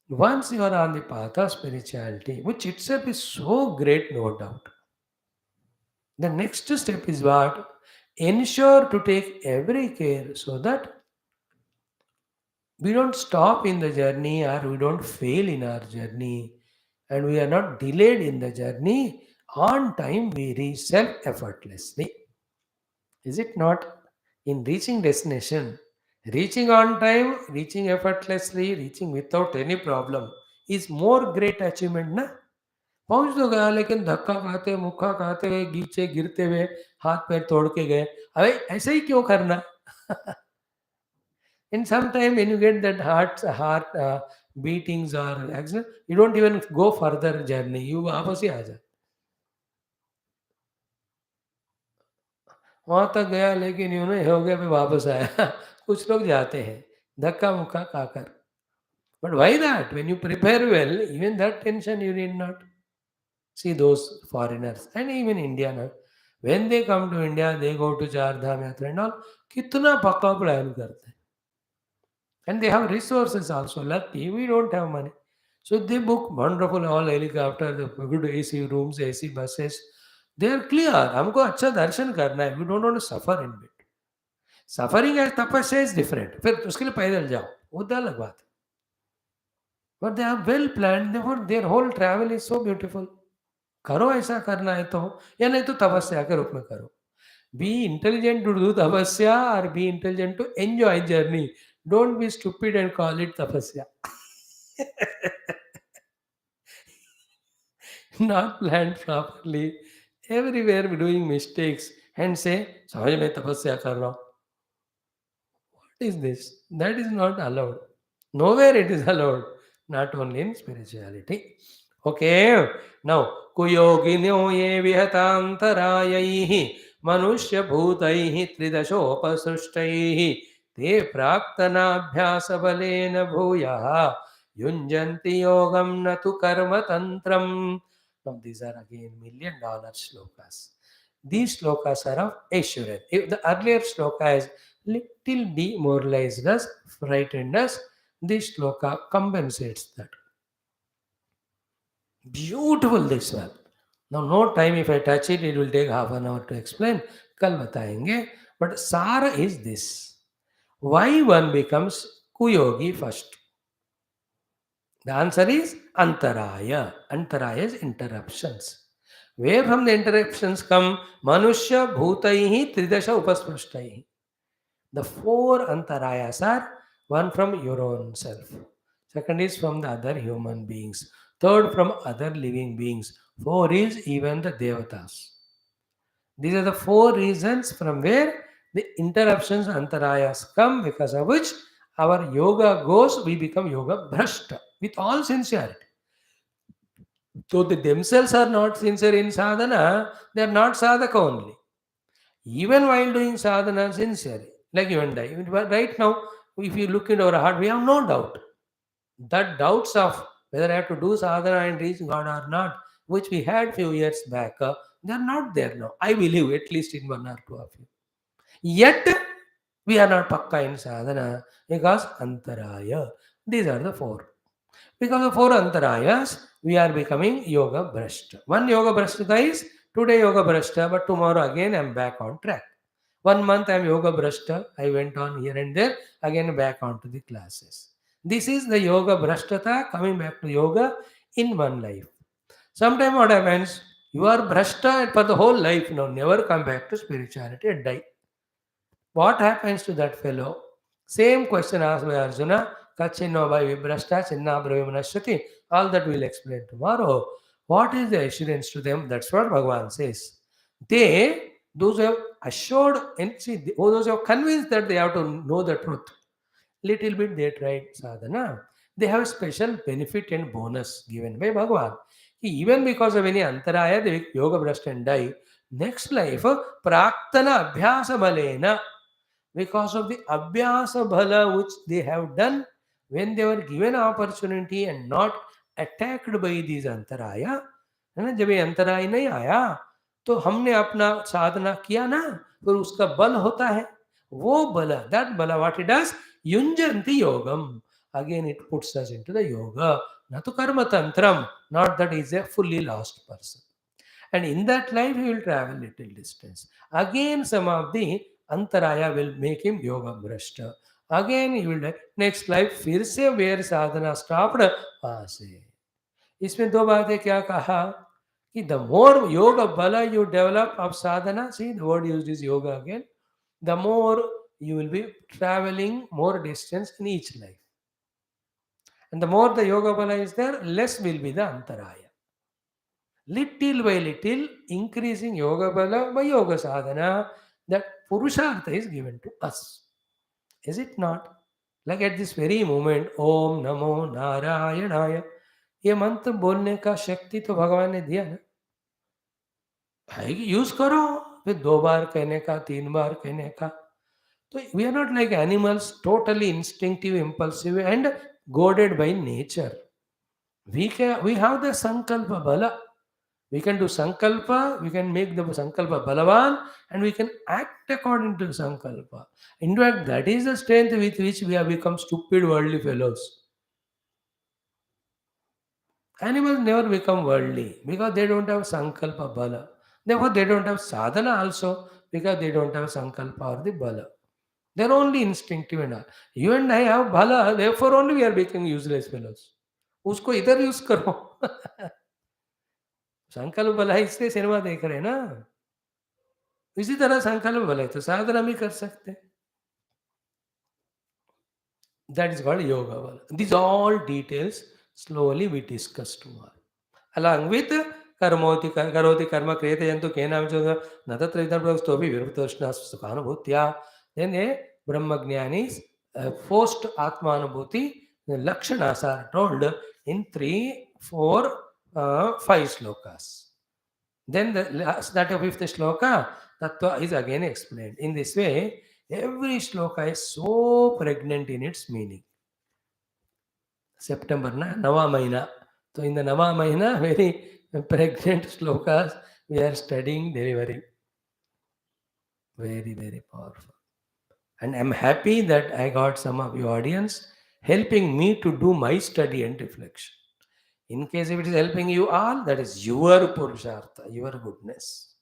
once you are on the path of spirituality, which itself is so great, no doubt, the next step is what? Ensure to take every care so that we don't stop in the journey or we don't fail in our journey and we are not delayed in the journey. On time, we reach self effortlessly. Is it not? In reaching destination, reaching on time, reaching effortlessly, reaching without any problem is more great achievement ना. पहुंच तो गया लेकिन धक्का खाते मुक्का खाते हुए गीचे गिरते हुए हाथ पैर तोड़ के गए. अरे ऐसे ही क्यों करना? And sometime when you get that heart beatings or accident, you don't even go further journey. You वापस ही आ जा. वहाँ तक गया लेकिन यूँ नहीं हो गया, फिर वापस आया. कुछ लोग जाते हैं धक्का मुक्का खाकर. But why that? When you prepare well, even that tension you need not. See those foreigners and even India now. When they come to India, they go to Char Dham Yatra and all. कितना पक्का plan करते हैं. And they have resources also. Lucky we don't have money. So they book wonderful all helicopter, the good AC rooms, AC buses. They are clear. हमको अच्छा दर्शन करना है. We don't want to suffer in it. Suffering as तपस्या is different. फिर उसके लिए पैदल जाओ, वो तो अलग बात है. But they are well planned. Therefore, their whole travel is so beautiful. करो ऐसा करना है तो, या नहीं तो तपस्या के रूप में करो. Be intelligent to do tapasya or be intelligent to enjoy journey. Don't be stupid and call it tapasya. Not planned properly. Everywhere we doing mistakes and say, समझ में तपस्या कर रहा हूँ. What is this? That is not allowed. Nowhere it is allowed. Not only in spirituality. Okay. Now, कुयोगिन्यो ये विहतान्तरायैः मनुष्य भूतैः त्रिदशोपसृष्टैः ते प्राक्तनाभ्यासबलेन भूयः युञ्जन्ति योगं न तु कर्मतन्त्रम्. Now these are again $1,000,000 shlokas. These shlokas are of assurance. If the earlier shloka is little demoralized us, frightened us, this shloka compensates that. Beautiful this one. Now no time, if I touch it, it will take half an hour to explain. Kal batayenge. But Sara is this. Why one becomes kuyogi first? The answer is antaraya. Antaraya is interruptions. Where from the interruptions come? Manushya bhutaihi tridasha upasprushtaihi. The four antarayas are one from your own self. Second is from the other human beings. Third from other living beings. Four is even the devatas. These are the four reasons from where the interruptions, antarayas come, because of which our yoga goes, we become yoga bhrashta with all sincerity. Though they themselves are not sincere in sadhana, they are not sadhaka only. Even while doing sadhana sincerely, like you and I. Right now, if you look into our heart, we have no doubt. That doubts of whether I have to do sadhana and reach God or not, which we had few years back, they are not there now. I believe at least in one or two of you. Yet, we are not pakka in sadhana because antaraya. These are the four. Because of four antarayas, we are becoming yoga bhrashta. One yoga bhrashta is today yoga bhrashta, but tomorrow again I am back on track. 1 month I am yoga bhrashta. I went on here and there, again back onto the classes. This is the yoga bhrashtata, coming back to yoga in one life. Sometimes what happens, you are bhrashta for the whole life now, never come back to spirituality and die. What happens to that fellow? Same question asked by Arjuna. Kachino by Vibrashta, Chinna Brahmanashati. All that we'll explain tomorrow. What is the assurance to them? That's what Bhagavan says. Those who have assured, and see, those who have convinced that they have to know the truth, little bit they tried sadhana, they have a special benefit and bonus given by Bhagavan. Even because of any antaraya, the yoga brushed and die. Next life, praktana abhyasa balena, because of the abhyasa bhala which they have done when they were given opportunity and not attacked by these antaraya, है ना, जब ये अंतराय नहीं आया तो हमने अपना साधना किया ना, फिर उसका बल होता है, वो बल, दैट बल व्हाट इट डज, युंजन्ति योगम, again it puts us into the yoga, na to karma tantram, not that he is a fully lost person. And in that life, he will travel little distance. Again, some of the antaraya will make him yoga brashta. Again, he will die. Next life, फिर से where sadhana stopped, वहाँ से. इसमें दो बातें क्या कहा कि the more yoga bala you develop of sadhana, see the word used is yoga again, the more you will be traveling more distance in each life. And the more the yoga bala is there, less will be the antaraya. Little by little, increasing yoga bala by yoga sadhana, that purushartha is given to us. Is it not? Like at this very moment, Om Namo Narayanaya, ये मंत्र बोलने का शक्ति तो भगवान ने दिया ना, है यूज करो, फिर 2 बार कहने का, 3 बार कहने का. तो we are not like animals, totally instinctive, impulsive and goaded by nature. We have the sankalpa bala. We can do sankalpa, we can make the sankalpa balavan, and we can act according to sankalpa. In fact, that is the strength with which we have become stupid worldly fellows. Animals never become worldly because they don't have sankalpa bala. Therefore, they don't have sadhana also because they don't have sankalpa or the bala. They're only instinctive and all. You and I have bala, therefore only we are becoming useless fellows. उसको इधर use करो. संकल्प बल है इसलिए cinema देख रहे हैं ना. इसी तरह संकल्प बल है तो साधना भी कर सकते हैं. That is called yoga bala. These all details slowly we discuss tomorrow. Along with karoti karma kriyate yantu kenam choda natatra idam stovi viruptoshna sukhanubhutya. Then a Brahmajnanis post Atmanubhuti, the Lakshanas are told in 3, 4, 5 slokas. Then the last, that of 5th shloka, Tattva is again explained. In this way, every shloka is so pregnant in its meaning. September na Nava Mahina. So in the Nava Mahina, very pregnant shlokas we are studying, delivering. Very, very powerful. And I'm happy that I got some of your audience helping me to do my study and reflection. In case if it is helping you all, that is your Purushartha, your goodness.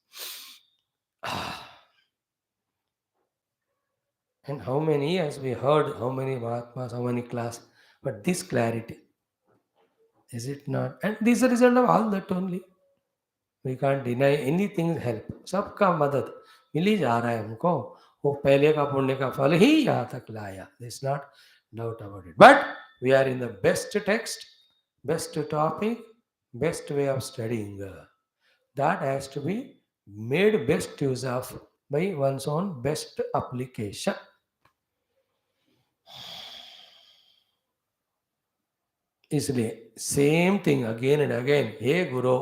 And how many years we heard, how many Mahatmas, how many class, but this clarity, is it not? And this is the result of all that only. We can't deny anything help. सबका मदद मिल ही जा रहा है हमको. वो पहले का पुण्य का फल ही यहाँ तक लाया. There's not doubt about it. But we are in the best text, best topic, best way of studying. That has to be made best use of by one's own best application. इसलिए same thing again and again, हे गुरु,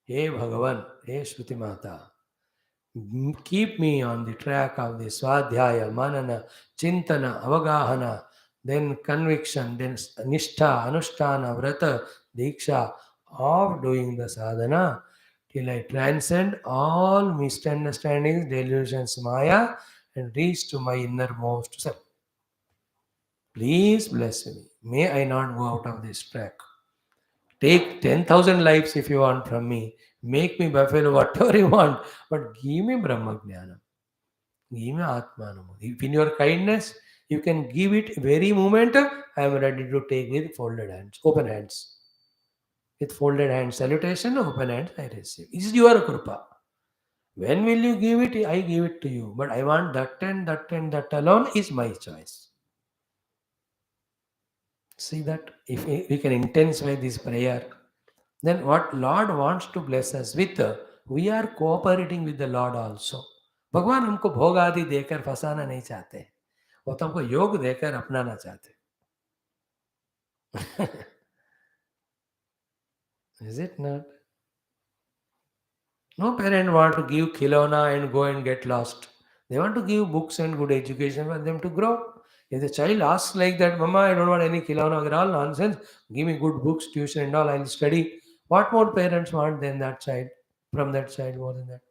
हे भगवान, हे श्रुति माता, keep me on the track of the swadhyaya, manana, chintana, avagahana, then conviction, then nishtha, anushtana, vrata, diksha of doing the sadhana till I transcend all misunderstandings, delusions, maya, and reach to my innermost self. Please bless me. May I not go out of this track. Take 10,000 lives if you want from me. Make me buffalo, whatever you want. But give me Brahma Jnana. Give me Atmanam. If in your kindness, you can give it very moment, I am ready to take with folded hands, open hands. With folded hands, salutation, open hands, I receive. This is your Krupa. When will you give it? I give it to you. But I want that and that and that alone is my choice. See that? If we can intensify this prayer, then what Lord wants to bless us with, we are cooperating with the Lord also. भगवान हमको भोग आदि देकर फंसाना नहीं चाहते, वो तो हमको योग देकर अपनाना चाहते. Is it not? No parent want to give khilona and go and get lost. They want to give books and good education for them to grow. If the child asks like that, Mama, I don't want any khilona, they're all nonsense. Give me good books, tuition and all, I'll study. What more parents want than that child, from that child more than that?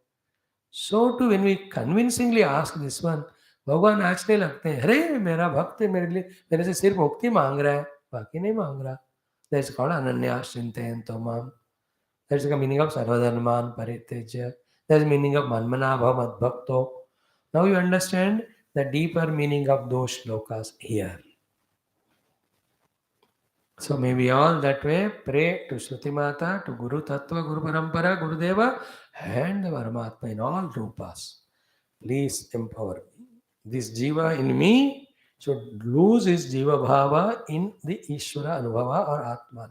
So too, when we convincingly ask this one, भगवान नाचने लगते हैं. अरे मेरा भक्त मेरे लिए मेरे से सिर्फ मुक्ति मांग रहा है, बाकी नहीं मांग रहा. That's called ananyas चिंतयन्तो माम. That's the meaning of sarvadharman paritejya. That's the meaning of manmana bhav madbhakto. Now you understand the deeper meaning of those shlokas here. So maybe all that way pray to Shruti Mata, to Guru Tattva, Guru Parampara, Guru Deva, and the Paramatma in all rupas. Please empower me. This jiva in me should lose his jiva bhava in the Ishvara Anubhava or Atma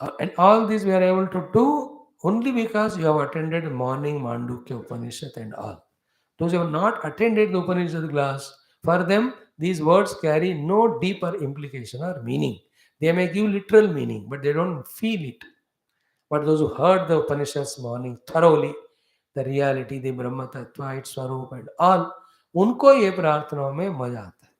Anubhava. And all this we are able to do only because you have attended morning Mandukya Upanishad and all. Those who have not attended the Upanishad class, for them these words carry no deeper implication or meaning. They may give literal meaning, but they don't feel it. But those who heard the Upanishads morning thoroughly, the reality, the Brahma Tattva, its Swarup and all, उनको ये प्रार्थनाओं में मजा आता है.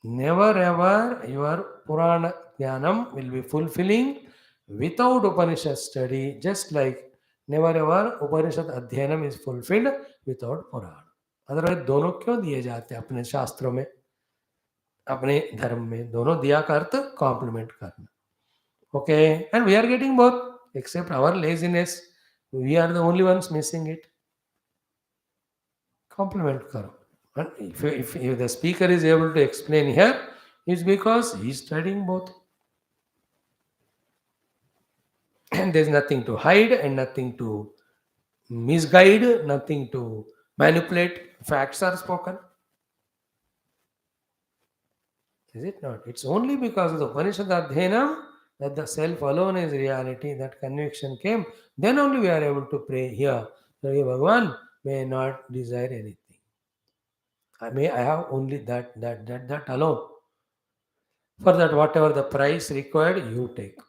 Never ever your Purana Jnanam will be fulfilling without Upanishad study, just like never ever Upanishad Adhyanam is fulfilled without Purana. Otherwise दोनों क्यों दिए जाते हैं अपने शास्त्रों में, अपने धर्म में? दोनों दिया का अर्थ कॉम्प्लीमेंट करना. Okay, and we are getting both, except our laziness. We are the only ones missing it. Compliment karo. And if the speaker is able to explain here, it's because he is studying both. And there's nothing to hide and nothing to misguide, nothing to manipulate. Facts are spoken. Is it not? It's only because of the Upanishad Adhyanam that the self alone is reality, that conviction came. Then only we are able to pray here. So, Bhagavan may not desire anything. I have only that alone. For that, whatever the price required, you take.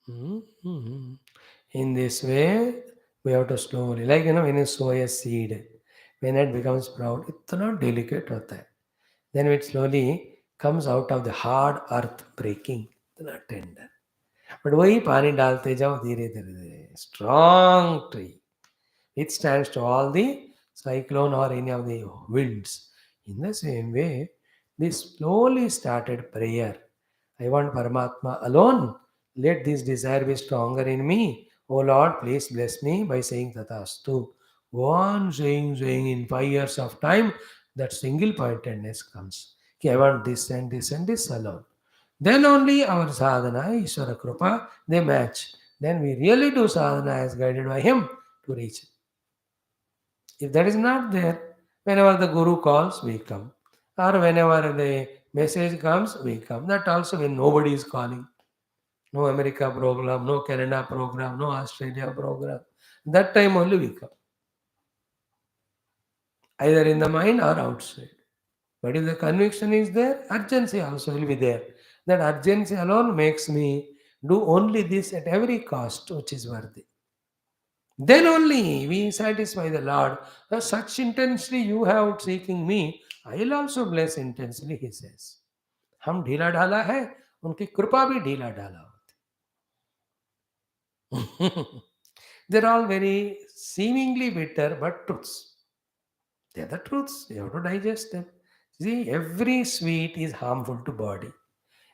Mhm. In this way, we have to slowly, like when you sow a seed, when it becomes sprout, it's not delicate होता है. Then it slowly comes out of the hard earth breaking, इतना tender. But वही पानी डालते जाओ धीरे धीरे धीरे, strong tree. It stands to all the cyclone or any of the winds. In the same way, this slowly started prayer. I want Paramatma alone. Let this desire be stronger in me. O Lord, please bless me by saying Tatastu. Go on saying in 5 years of time, that single pointedness comes. Okay, I want this and this and this alone. Then only our sadhana, Ishvara Krupa, they match. Then we really do sadhana as guided by Him to reach it. If that is not there, whenever the Guru calls, we come. Or whenever the message comes, we come. That also when nobody is calling. No America program, no Canada program, no Australia program. That time only we come. Either in the mind or outside. But if the conviction is there, urgency also will be there. That urgency alone makes me do only this at every cost, which is worthy. Then only we satisfy the Lord. Such intensely you have seeking me, I will also bless intensely, he says. हम ढीला ढाला है, उनकी कृपा भी ढीला ढाला होती. They're all very seemingly bitter, but truths. They're the truths. You have to digest them. See, every sweet is harmful to body.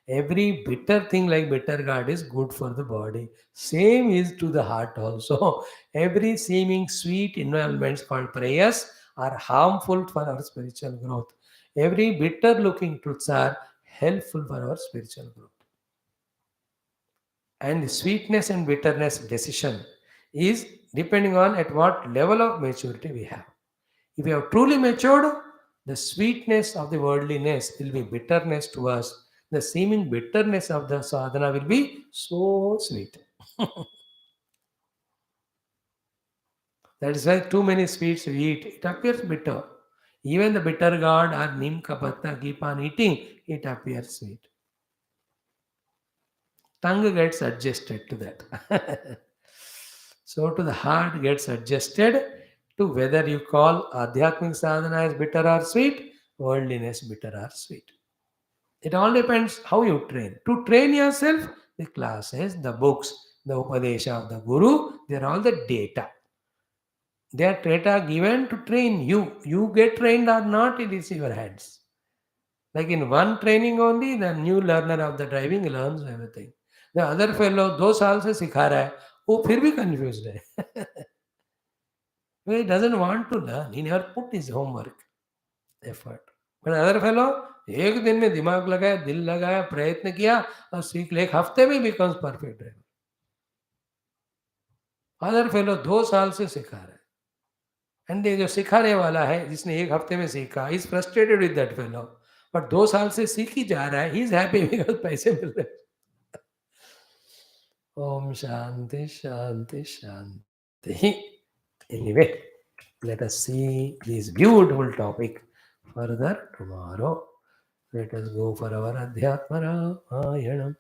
Every bitter thing like bitter gourd is good for the body. Same is to the heart also. Every seeming sweet environments called prayers are harmful for our spiritual growth. Every bitter looking truths are helpful for our spiritual growth. And the sweetness and bitterness decision is depending on at what level of maturity we have. If we have truly matured, the sweetness of the worldliness will be bitterness to us. the seeming bitterness of the sadhana will be so sweet. That is why too many sweets we eat, it appears bitter. Even the bitter gourd or neem ka patta keep on eating, it appears sweet. Tongue gets adjusted to that. So to the heart gets adjusted to whether you call Adhyatmic sadhana as bitter or sweet, worldliness bitter or sweet. It all depends how you train. To train yourself, the classes, the books, the Upadesha of the Guru, they are all the data. They are data given to train you. You get trained or not, it is your hands. Like in one training only, the new learner of the driving learns everything. The other fellow 2 साल से सिखा रहा है, वो फिर भी confused है. He doesn't want to learn. He never put his homework, effort. But other fellow, एक दिन में दिमाग लगाया, दिल लगाया, प्रयत्न किया और सीख ले, 1 हफ्ते में becomes perfect driver. Other fellow 2 साल से सिखा रहा है. एंड ये जो सिखाने वाला है, जिसने 1 हफ्ते में सीखा, is frustrated with that fellow, but 2 साल से सीख ही जा रहा है, ही इज हैप्पी बिकॉज पैसे मिल रहे हैं. ओम शांति शांति शांति. Anyway, let us see this beautiful topic further tomorrow. Let us go for our Adhyatma Ramayanam.